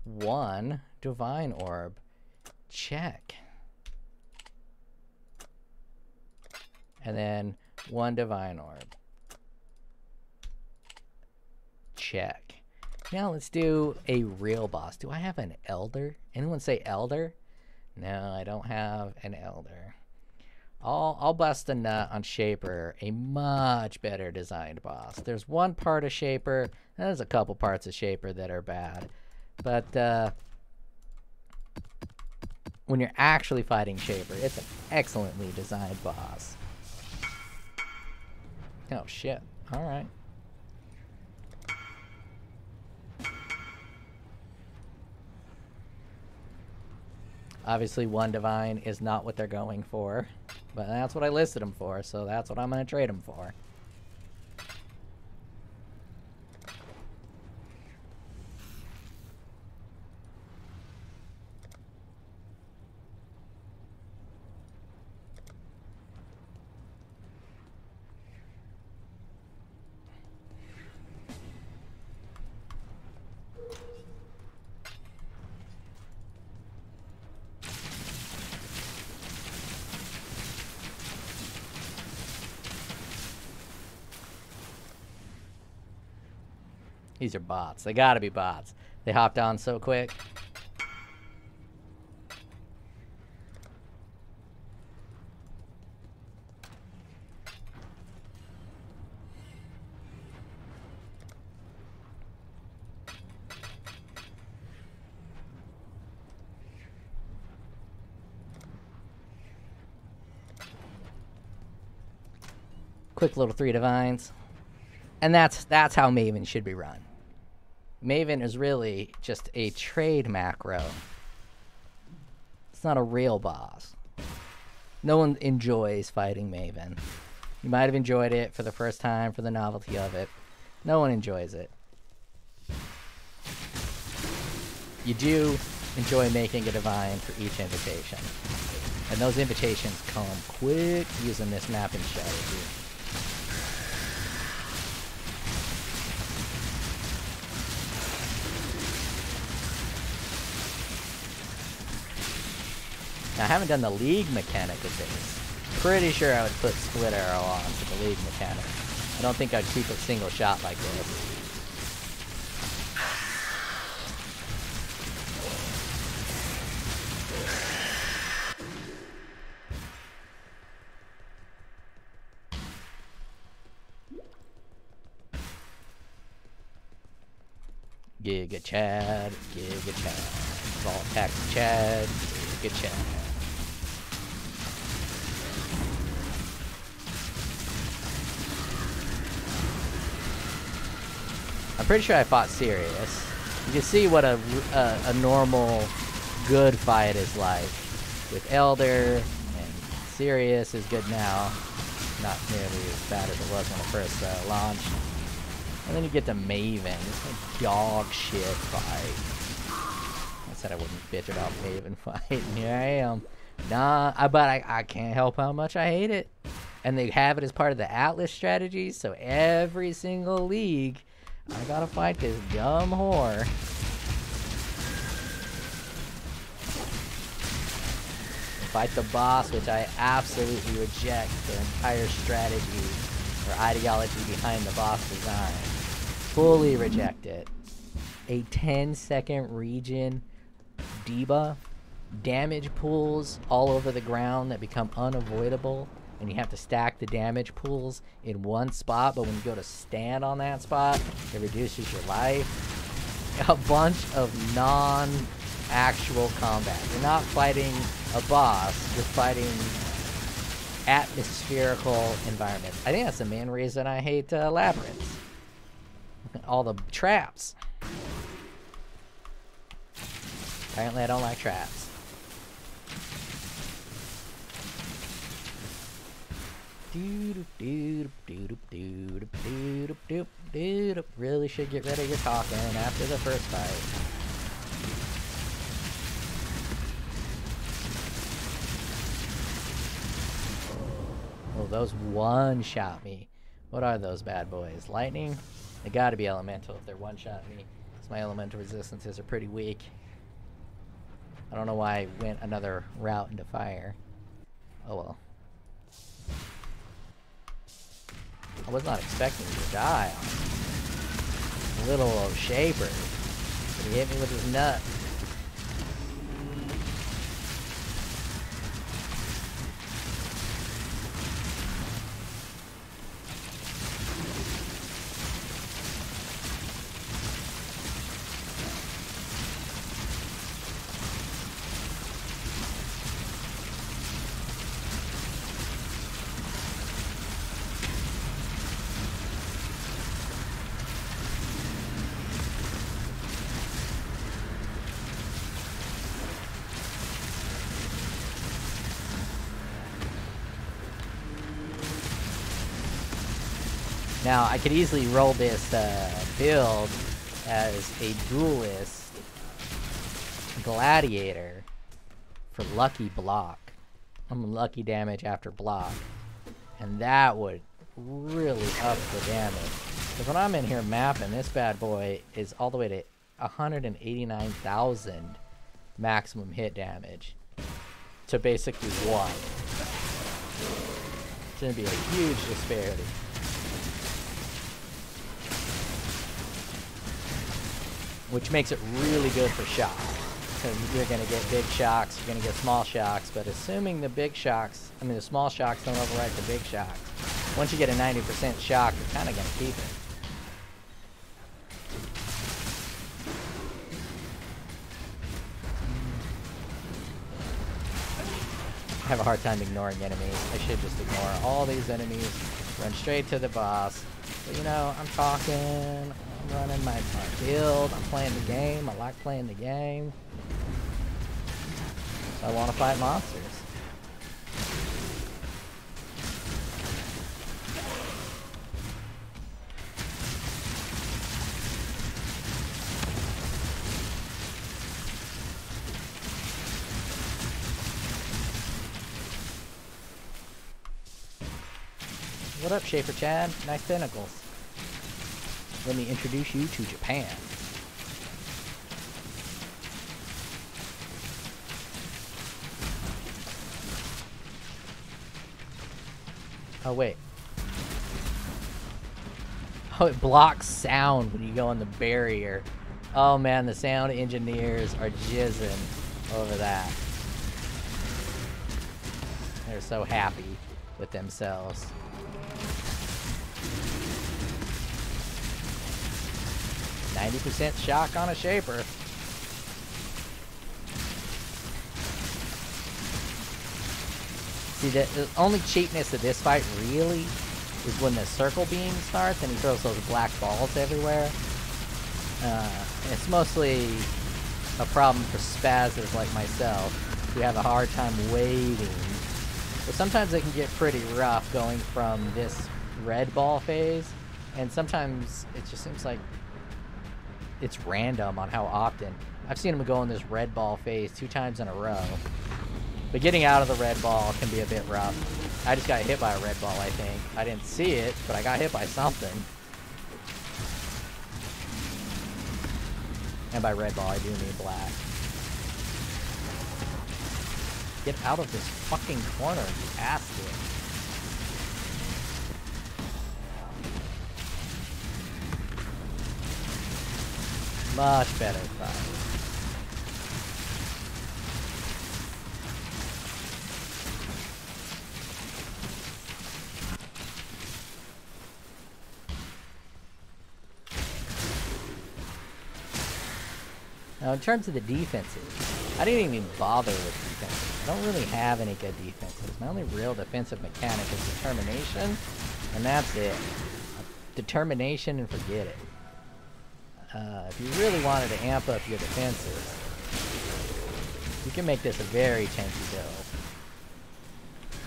1 divine orb. Check. And then 1 divine orb. Check. Now let's do a real boss. Do I have an elder? Anyone say elder? No, I don't have an elder. I'll bust a nut on Shaper, a much better designed boss. There's one part of Shaper, and there's a couple parts of Shaper that are bad. But when you're actually fighting Shaper, it's an excellently designed boss. Oh, shit. Alright. Obviously, one divine is not what they're going for. But that's what I listed them for, so that's what I'm going to trade them for. These are bots. They gotta be bots. They hopped on so quick. Quick little 3 divines. And that's how Maven should be run. Maven is really just a trade macro. It's not a real boss. No one enjoys fighting Maven. You might have enjoyed it for the first time for the novelty of it. No one enjoys it. You do enjoy making a divine for each invitation. And those invitations come quick using this mapping strategy. Now, I haven't done the league mechanic of this. Pretty sure I would put split arrow on for the league mechanic. I don't think I'd keep a single shot like this. GigaCHad, GigaCHad, voltaxicCHad, GigaCHad. I'm pretty sure I fought Sirius. You can see what a normal good fight is like. With Elder, and Sirius is good now. Not nearly as bad as it was when it first launched. And then you get to Maven. It's a dog shit fight. I said I wouldn't bitch about Maven fight, and here I am. Nah, but I can't help how much I hate it. And they have it as part of the Atlas strategy, so every single league, I gotta fight this dumb whore. Fight the boss, which I absolutely reject their entire strategy or ideology behind the boss design. Fully reject it. A 10-second region debuff, damage pools all over the ground that become unavoidable, and you have to stack the damage pools in one spot, but when you go to stand on that spot, it reduces your life. A bunch of non-actual combat. You're not fighting a boss, you're fighting atmospherical environments. I think that's the main reason I hate Labyrinths. All the traps. Apparently I don't like traps. Really should get rid of your talking after the first fight. Oh, those one-shot me. What are those bad boys? Lightning? They gotta be elemental if they're one-shot me. Because my elemental resistances are pretty weak. I don't know why I went another route into fire. Oh well. I was not expecting to die on little old Shaper. But he hit me with his nut. Now, I could easily roll this build as a duelist gladiator for lucky block. I'm lucky damage after block. And that would really up the damage. Because when I'm in here mapping, this bad boy is all the way to 189,000 maximum hit damage to basically 1. It's going to be a huge disparity. Which makes it really good for shock. Because you're going to get big shocks, you're going to get small shocks, but assuming the big shocks, I mean the small shocks don't override the big shocks, once you get a 90% shock, you're kind of going to keep it. I have a hard time ignoring enemies. I should just ignore all these enemies, run straight to the boss. But you know, I'm talking, I'm running my build, I'm playing the game, I like playing the game. So I want to fight monsters. What up, ShaperCHad? Nice tentacles. Let me introduce you to Japan. Oh, wait. Oh, it blocks sound when you go on the barrier. Oh, man, the sound engineers are jizzing over that. They're so happy with themselves. %, shock on a shaper. See, the only cheapness of this fight really is when the circle beam starts and he throws those black balls everywhere. It's mostly a problem for spazzers like myself who have a hard time waiting. But sometimes it can get pretty rough going from this red ball phase, and sometimes it just seems like it's random on how often. I've seen him go in this red ball phase 2 times in a row. But getting out of the red ball can be a bit rough. I just got hit by a red ball, I think. I didn't see it, but I got hit by something. And by red ball, I do mean black. Get out of this fucking corner, you asshole. Much better fight. Now, in terms of the defenses, I didn't even bother with defenses. I don't really have any good defenses. My only real defensive mechanic is determination, and that's it. Determination and forget it. If you really wanted to amp up your defenses, you can make this a very tanky build.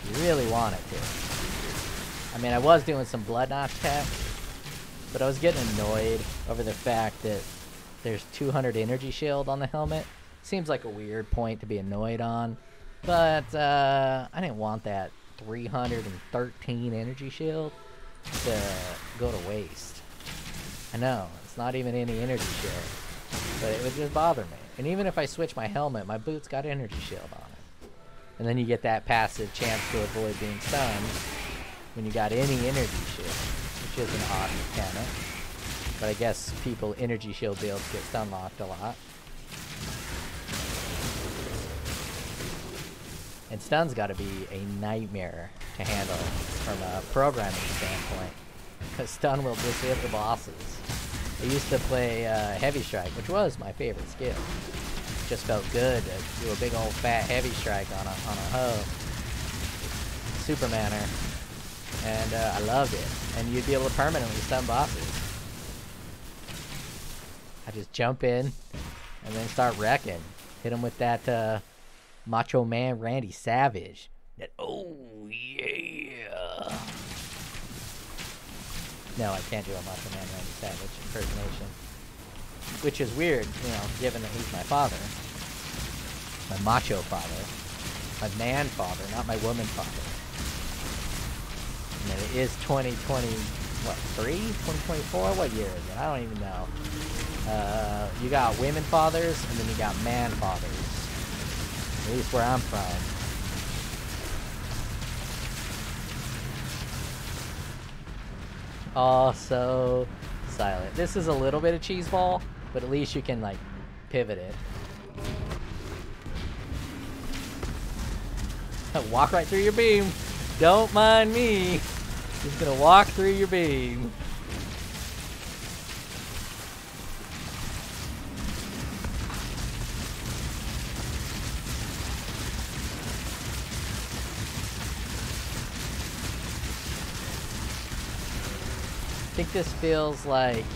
You really want it to. I mean, I was doing some blood notch tech, but I was getting annoyed over the fact that there's 200 energy shield on the helmet. Seems like a weird point to be annoyed on, but I didn't want that 313 energy shield to go to waste. I know, it's not even any energy shield, but it would just bother me. And even if I switch my helmet, my boots got energy shield on it. And then you get that passive chance to avoid being stunned when you got any energy shield, which is an odd mechanic. But I guess people energy shield builds get stun locked a lot. And stun's gotta be a nightmare to handle from a programming standpoint, because stun will just hit the bosses. I used to play Heavy Strike, which was my favorite skill. It just felt good to do a big old fat Heavy Strike on a hoe. Supermaner. And I loved it. And you'd be able to permanently stun bosses. I just jump in and then start wrecking. Hit them with that Macho Man Randy Savage. That, oh yeah. No, I can't do a Macho Man Randy Savage impersonation. Which is weird, you know, given that he's my father. My macho father. My man father, not my woman father. And it is 2020, what, 2024? What year is it? I don't even know. You got women fathers, and then you got man fathers. At least where I'm from. Oh, so silent. This is a little bit of cheese ball, but at least you can, like, pivot it. Walk right through your beam. Don't mind me. Just gonna walk through your beam. I think this feels like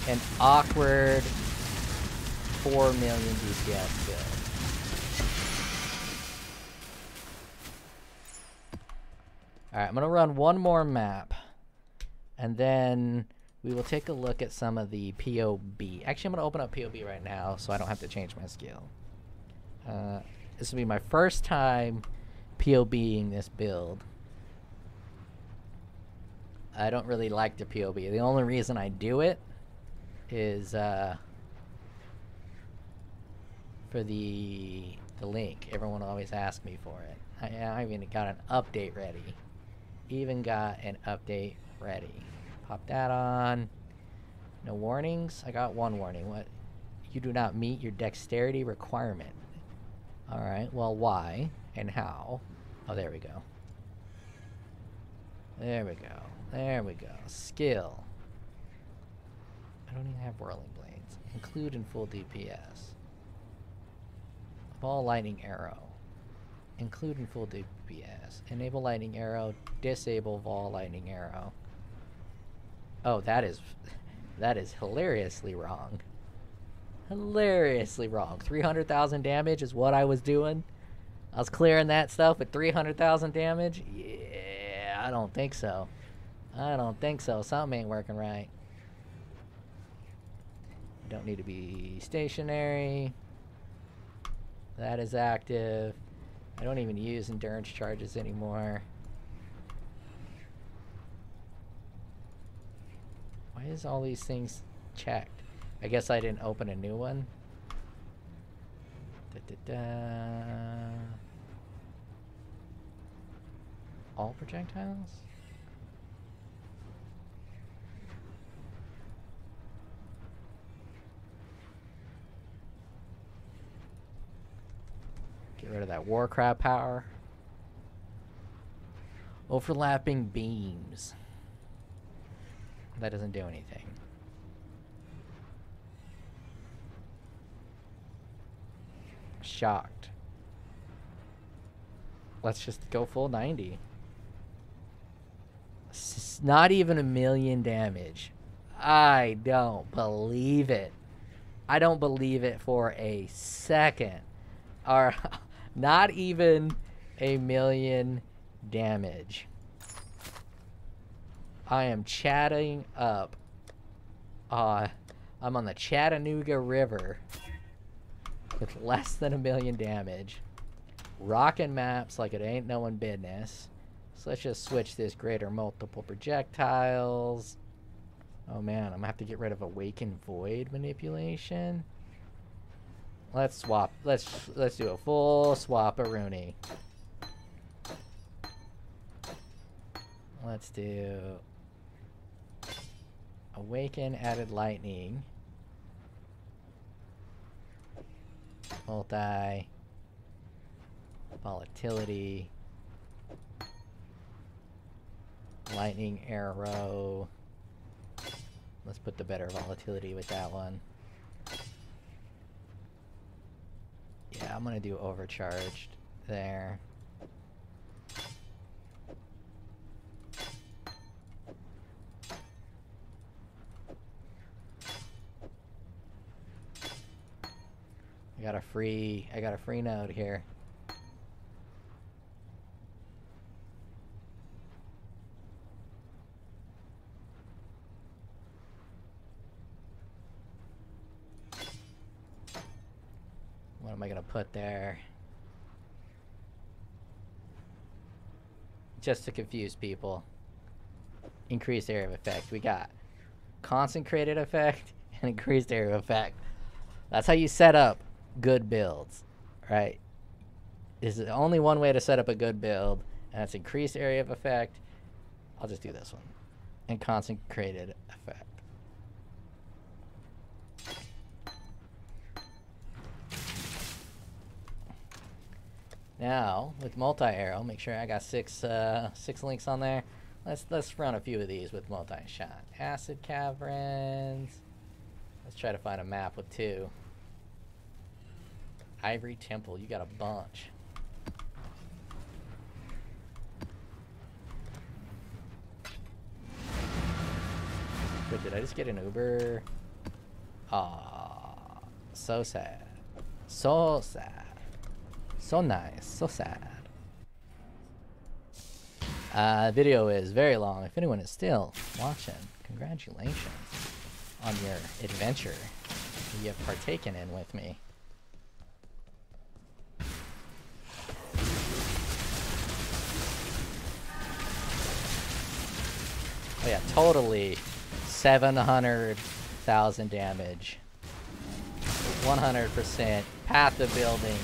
an awkward 4 million DPS build. Alright, I'm going to run one more map, and then we will take a look at some of the POB. Actually, I'm going to open up POB right now, so I don't have to change my skill. This will be my first time POBing this build. I don't really like the POB. The only reason I do it is for the link. Everyone always asks me for it. I even got an update ready. Pop that on. No warnings? I got one warning. What? You do not meet your dexterity requirement. Alright, well, why and how? Oh, there we go. There we go. There we go. Skill. I don't even have whirling blades. Include in full DPS. Ball lightning arrow. Include in full DPS. Enable lightning arrow. Disable Vol lightning arrow. Oh, that is hilariously wrong. Hilariously wrong. 300,000 damage is what I was doing. I was clearing that stuff with 300,000 damage. Yeah, I don't think so. I don't think so. Something ain't working right. Don't need to be stationary. That is active. I don't even use endurance charges anymore. Why is all these things checked? I guess I didn't open a new one. All projectiles? Get rid of that Warcraft power. Overlapping beams. That doesn't do anything. Shocked. Let's just go full 90. Not even 1,000,000 damage. I don't believe it. I don't believe it for a second. Or not even 1,000,000 damage. I am chatting up. I'm on the Chattanooga River with less than 1,000,000 damage. Rocking maps like it ain't no one business. So let's just switch this greater multiple projectiles. Oh man, I'm gonna have to get rid of Awakened Void manipulation. Let's swap. Let's do a full swap-a-rooney. Let's do Awaken added lightning. Multi volatility. Lightning arrow. Let's put the better volatility with that one. Yeah, I'm gonna do overcharged there. I got a free node here. am I gonna put there? Just to confuse people. Increased area of effect. We got concentrated effect and increased area of effect. That's how you set up good builds, right? This is only one way to set up a good build, and that's increased area of effect. I'll just do this one. And concentrated effect. Now, with multi-arrow, make sure I got six links on there. Let's run a few of these with multi-shot. Acid caverns. Let's try to find a map with 2. Ivory Temple, you got a bunch. But did I just get an Uber? Aw, so sad. So sad. So nice, so sad. Video is very long. If anyone is still watching, congratulations on your adventure you have partaken in with me. Oh yeah, totally 700,000 damage. 100% path of building.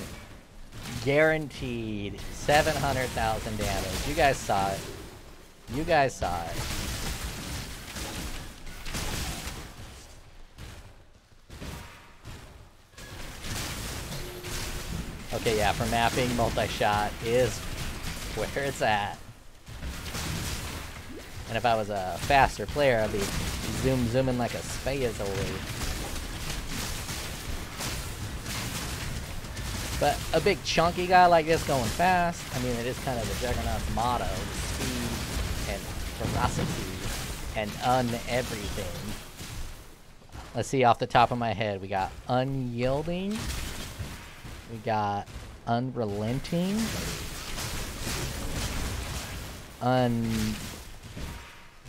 Guaranteed 700,000 damage. You guys saw it. You guys saw it. Okay, yeah, for mapping, multi-shot is where it's at. And if I was a faster player, I'd be zooming like a spazily. But a big chunky guy like this going fast, I mean, it is kind of the Juggernaut's motto, speed and ferocity and everything. Let's see off the top of my head. We got unyielding. We got unrelenting.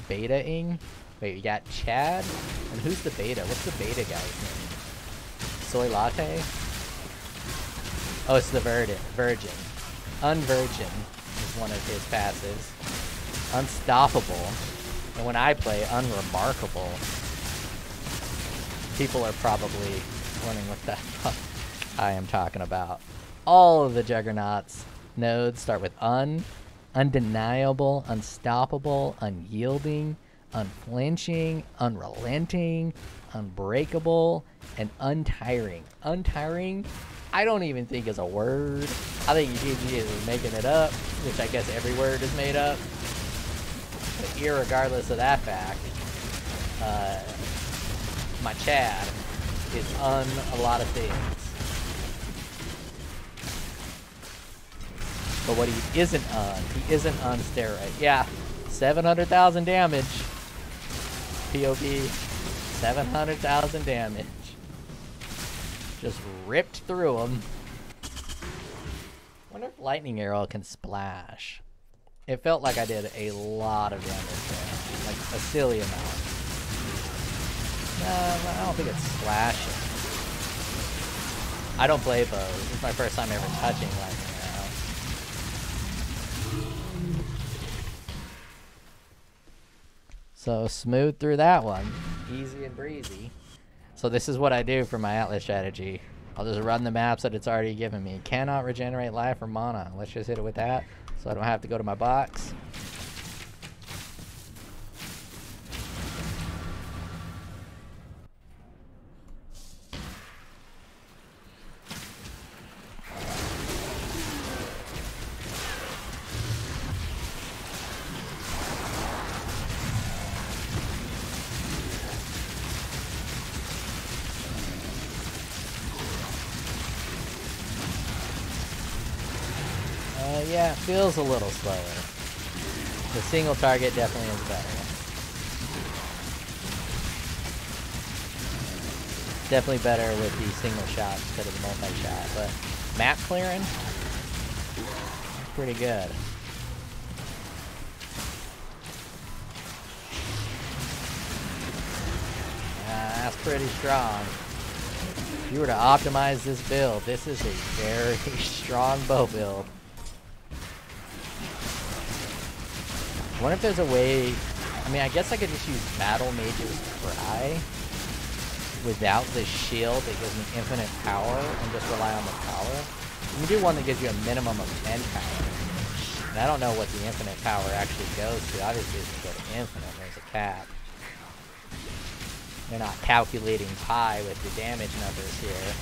Beta-ing. Wait, we got Chad? And who's the beta? What's the beta guy's name? Soy Latte? Oh, it's the Virgin. Unvirgin is one of his passes. Unstoppable. And when I play Unremarkable, people are probably wondering what the fuck I am talking about. All of the Juggernauts nodes start with undeniable, unstoppable, unyielding, unflinching, unrelenting, unbreakable, and untiring. Untiring, I don't even think is a word. I think GG is making it up, which I guess every word is made up. But irregardless of that fact, my Chad is a lot of things. But what he isn't on steroid. Yeah, 700,000 damage. POE, 700,000 damage. Just ripped through him. Wonder if lightning arrow can splash. It felt like I did a lot of damage there, like a silly amount. No, I don't think it's splashing. I don't play bows. This is my first time ever touching lightning arrow. So smooth through that one, easy and breezy. So this is what I do for my Atlas strategy. I'll just run the maps that it's already given me. Cannot regenerate life or mana. Let's just hit it with that so I don't have to go to my box. Yeah, it feels a little slower. The single target definitely is better. Definitely better with the single shot instead of the multi-shot, but map clearing, pretty good. That's pretty strong. If you were to optimize this build, this is a very strong bow build. I wonder if there's a way... I mean, I guess I could just use Battle Mage's Cry without the shield that gives me infinite power and just rely on the power. You can do one that gives you a minimum of 10 power. And I don't know what the infinite power actually goes to. Obviously, it's go to infinite. There's a cap. They're not calculating pi with the damage numbers here.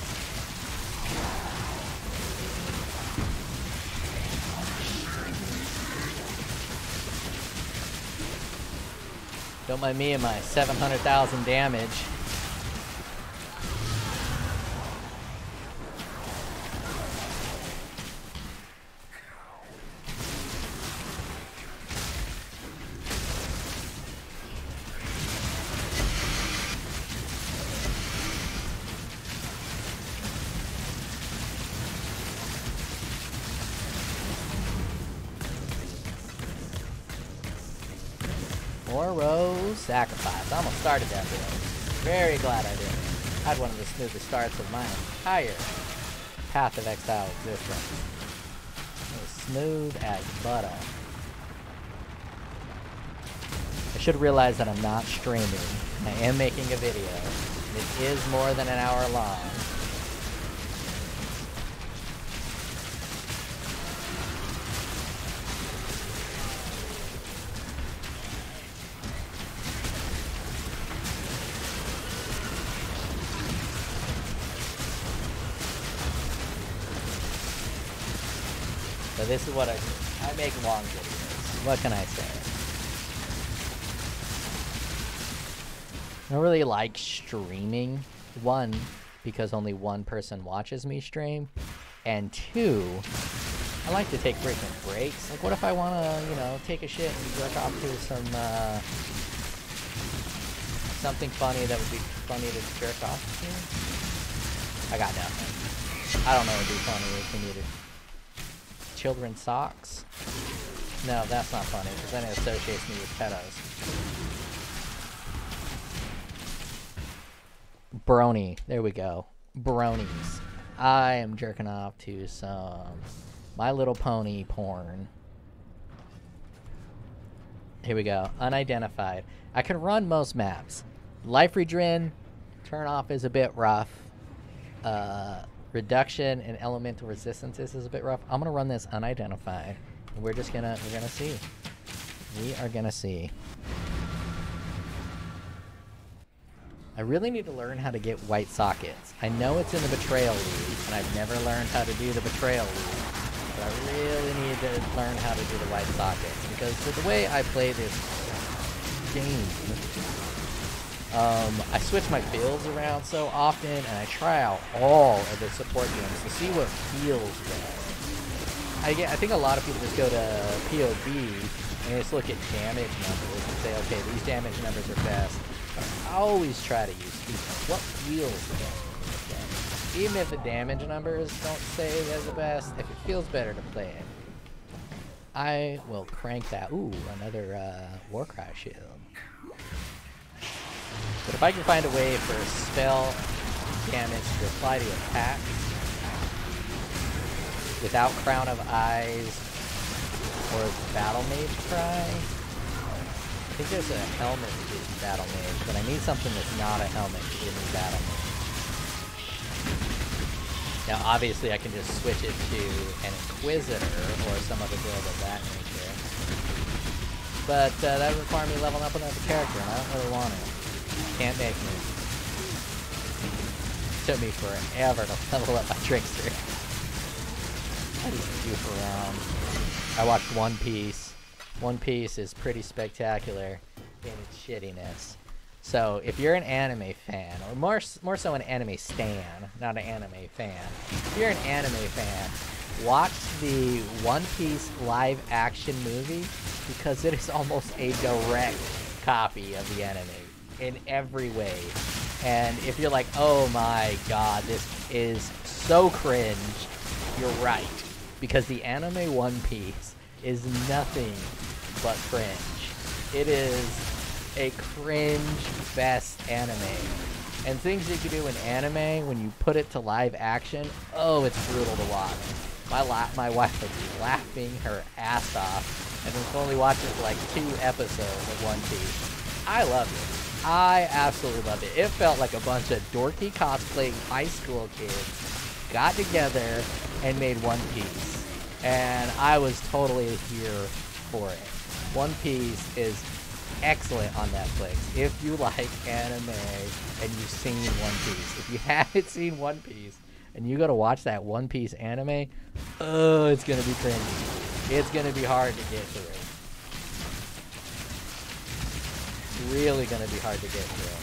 Don't mind me and my 700,000 damage. Four rows, sacrifice. I almost started that build. Very glad I did. I had one of the smoothest starts of my entire Path of Exile existence. It was smooth as butter. I should realize that I'm not streaming. I am making a video. It is more than an hour long. So this is what I do. I make long videos. What can I say? I don't really like streaming. One, because only one person watches me stream. And two, I like to take frequent breaks. Like, what if I want to, you know, take a shit and jerk off to some, something funny that would be funny to jerk off to? I got nothing. I don't know what would be funny if we needed. Children's socks? No, that's not funny, because then it associates me with pedos. Brony. There we go. Bronies. I am jerking off to some My Little Pony porn. Here we go. Unidentified. I can run most maps. Life Regen, turn off is a bit rough. Reduction in elemental resistances is a bit rough. I'm gonna run this unidentified. We're gonna see. We are gonna see. I really need to learn how to get white sockets. I know it's in the Betrayal League, and I've never learned how to do the Betrayal League. But I really need to learn how to do the white sockets, because the way I play this game, I switch my builds around so often, and I try out all of the support games to see what feels best. I think a lot of people just go to POE and they just look at damage numbers and say, okay, these damage numbers are best. But I always try to use what feels best. Even if the damage numbers don't say they're the best, if it feels better to play it, I will crank that. Ooh, another Warcry shield. But if I can find a way for spell damage to apply to attack without Crown of Eyes or Battle Mage Cry, I think there's a helmet to give me Battle Mage, but I need something that's not a helmet to give me Battle Mage. Now obviously I can just switch it to an Inquisitor or some other build of that nature. But that would require me leveling up another character, and I don't really want it. Can't make me. Took me forever to level up my Trickster. I just goof around. I watched One Piece. One Piece is pretty spectacular in its shittiness. So if you're an anime fan, or more so an anime stan, not an anime fan. If you're an anime fan, watch the One Piece live action movie, because it is almost a direct copy of the anime in every way. And if you're like, oh my god, this is so cringe, you're right. Because the anime One Piece is nothing but cringe. It is a cringe-fest anime. And things you can do in anime when you put it to live action, oh, it's brutal to watch. My wife would be laughing her ass off, and was only watching like 2 episodes of One Piece. I loved it. I absolutely loved it. It felt like a bunch of dorky cosplaying high school kids got together and made One Piece. And I was totally here for it. One Piece is excellent on Netflix. If you like anime and you've seen One Piece. If you haven't seen One Piece and you gotta watch that One Piece anime, oh, it's gonna be cringy. It's gonna be hard to get through. Really gonna be hard to get through.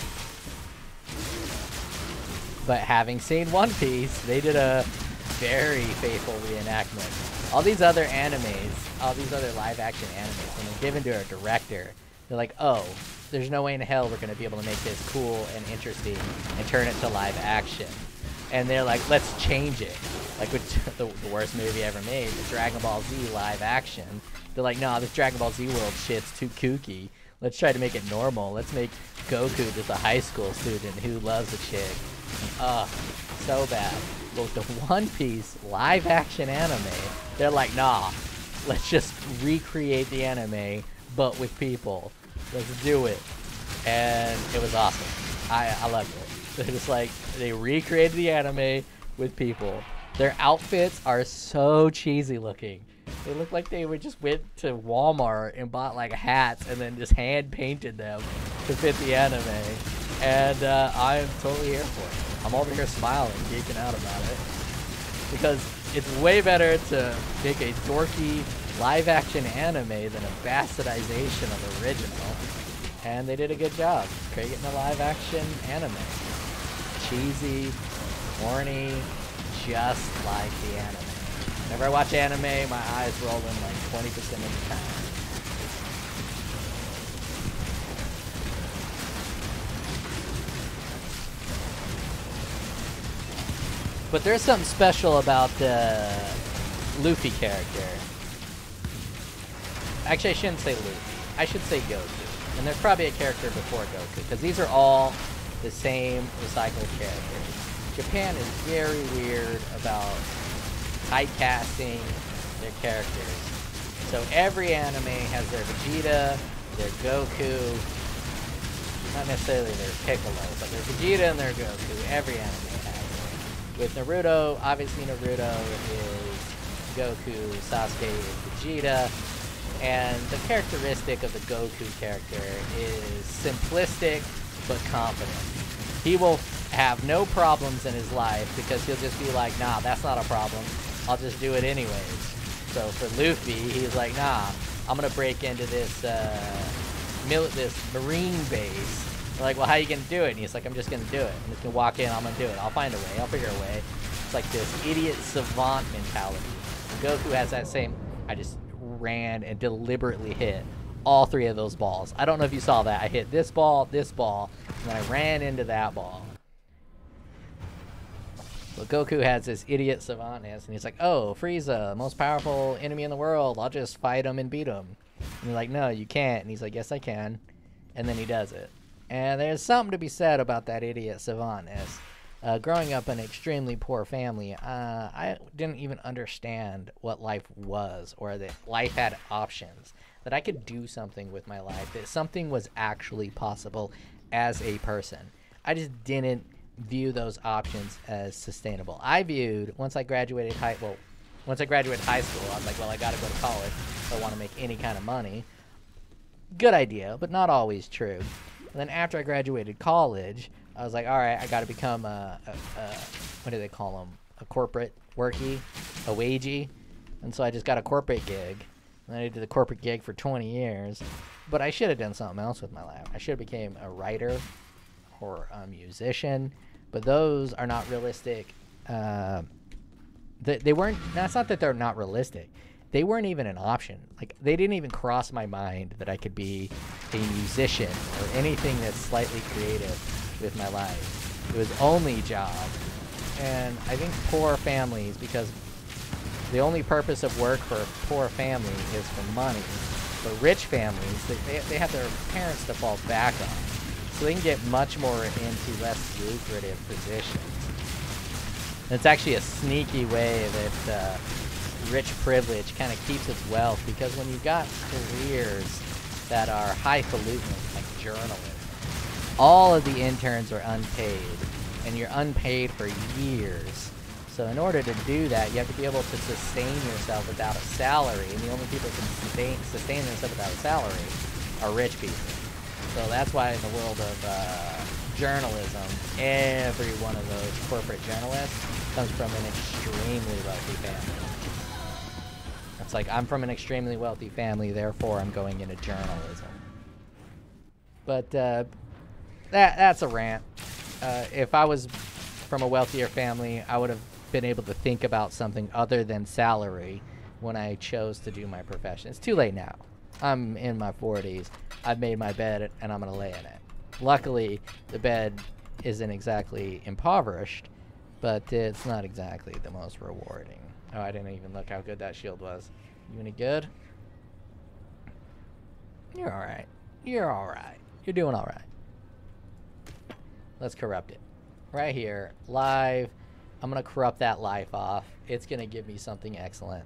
But having seen One Piece, they did a very faithful reenactment. All these other animes, all these other live action animes, when they're given to a director, they're like, oh, there's no way in hell we're gonna be able to make this cool and interesting and turn it to live action. And they're like, let's change it. Like with the worst movie ever made, the Dragon Ball Z live action. They're like, no, this Dragon Ball Z world shit's too kooky. Let's try to make it normal. Let's make Goku just a high school student who loves a chick. Ugh, so bad. But with the One Piece live action anime, they're like, nah, let's just recreate the anime, but with people. Let's do it. And it was awesome. I loved it. They're just like, they recreated the anime with people. Their outfits are so cheesy looking. They look like they just went to Walmart and bought like hats and then just hand painted them to fit the anime. And I'm totally here for it. I'm over here smiling, geeking out about it. Because it's way better to make a dorky live action anime than a bastardization of the original. And they did a good job creating a live action anime. Cheesy, corny, just like the anime. Whenever I watch anime, my eyes roll in like 20% of the time. But there's something special about the Luffy character. Actually, I shouldn't say Luffy. I should say Goku. And there's probably a character before Goku, because these are all the same recycled characters. Japan is very weird about typecasting their characters. So every anime has their Vegeta, their Goku, not necessarily their Piccolo, but their Vegeta and their Goku. Every anime has it. With Naruto, obviously Naruto is Goku, Sasuke is Vegeta, and the characteristic of the Goku character is simplistic but confident. He will have no problems in his life because he'll just be like, nah, that's not a problem. I'll just do it anyways. So for Luffy, he's like, nah, I'm gonna break into this this marine base. They're like, well, how you gonna do it? And he's like, I'm just gonna do it. I'm just gonna walk in, I'm gonna do it. I'll find a way, I'll figure a way. It's like this idiot savant mentality. And Goku has that same, I just ran and deliberately hit all 3 of those balls. I don't know if you saw that. I hit this ball, and then I ran into that ball. But Goku has this idiot savantness, and he's like, oh, Frieza, most powerful enemy in the world. I'll just fight him and beat him. And you're like, no, you can't. And he's like, yes, I can. And then he does it. And there's something to be said about that idiot savantness. Growing up in an extremely poor family, I didn't even understand what life was, or that life had options, that I could do something with my life, that something was actually possible as a person. I just didn't view those options as sustainable. I viewed, once I graduated high school, I was like, well, I gotta go to college if I want to make any kind of money. Good idea, but not always true. And then after I graduated college, I was like, all right, I got to become what do they call them? A corporate workie, a wagey. And so I just got a corporate gig. And I did the corporate gig for 20 years. But I should have done something else with my life. I should have became a writer or a musician. But those are not realistic. They weren't, that's not that they're not realistic. They weren't even an option. Like, they didn't even cross my mind that I could be a musician or anything that's slightly creative with my life. It was only job. And I think poor families, because the only purpose of work for a poor family is for money. For rich families, they have their parents to fall back on. so they can get much more into less lucrative positions. And it's actually a sneaky way that rich privilege kind of keeps its wealth, because when you've got careers that are highfalutin, like journalism, all of the interns are unpaid, and you're unpaid for years. So in order to do that, you have to be able to sustain yourself without a salary, and the only people who can sustain themselves without a salary are rich people. So that's why in the world of journalism, every one of those corporate journalists comes from an extremely wealthy family. It's like, I'm from an extremely wealthy family, therefore I'm going into journalism. But that's a rant. If I was from a wealthier family, I would have been able to think about something other than salary when I chose to do my profession. It's too late now. I'm in my 40s. I've made my bed and I'm gonna lay in it. Luckily, the bed isn't exactly impoverished, but it's not exactly the most rewarding. Oh, I didn't even look how good that shield was. You any good? You're alright. You're alright. You're doing alright. Let's corrupt it. Right here, live. I'm gonna corrupt that life off. It's gonna give me something excellent.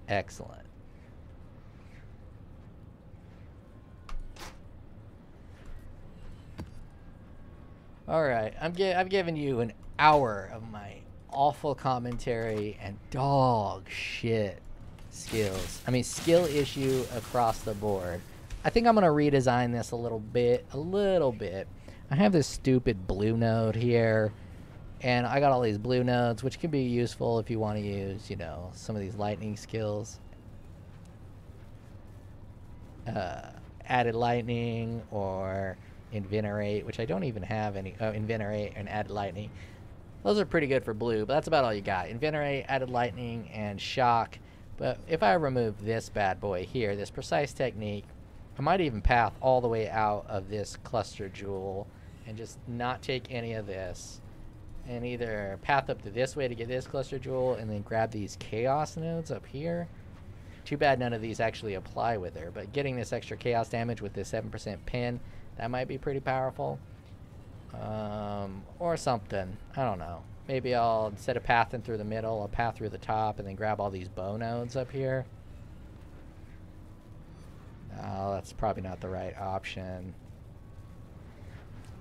Excellent. Alright, I've given you an hour of my awful commentary and dog shit skills. I mean, skill issue across the board. I think I'm gonna redesign this a little bit. I have this stupid blue node here, and I got all these blue nodes, which can be useful if you want to use, you know, some of these lightning skills. Added lightning or Invenerate, which I don't even have any. Oh, Invenerate and added lightning. Those are pretty good for blue, but that's about all you got. Invenerate, added lightning, and shock. But if I remove this bad boy here, this precise technique, I might even path all the way out of this cluster jewel and just not take any of this, and either path up to this way to get this cluster jewel and then grab these chaos nodes up here. Too bad none of these actually apply with her, but getting this extra chaos damage with this 7% pin, that might be pretty powerful. Or something. I don't know. Maybe I'll, instead of pathing through the middle, I'll path through the top and then grab all these bow nodes up here. Oh, that's probably not the right option.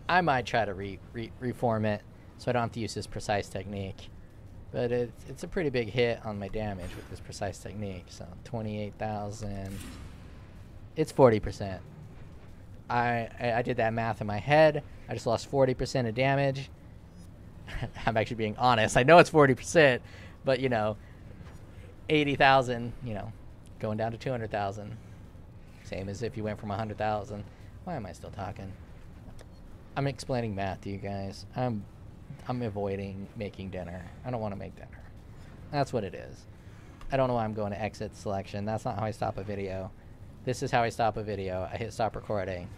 I might try to reform it so I don't have to use this precise technique. But it's a pretty big hit on my damage with this precise technique. So 28,000. It's 40%. I did that math in my head. I just lost 40% of damage. I'm actually being honest. I know it's 40%, but you know, 80,000, you know, going down to 200,000. Same as if you went from 100,000. Why am I still talking? I'm explaining math to you guys. I'm avoiding making dinner. I don't want to make dinner. That's what it is. I don't know why I'm going to exit selection. That's not how I stop a video. This is how I stop a video. I hit stop recording.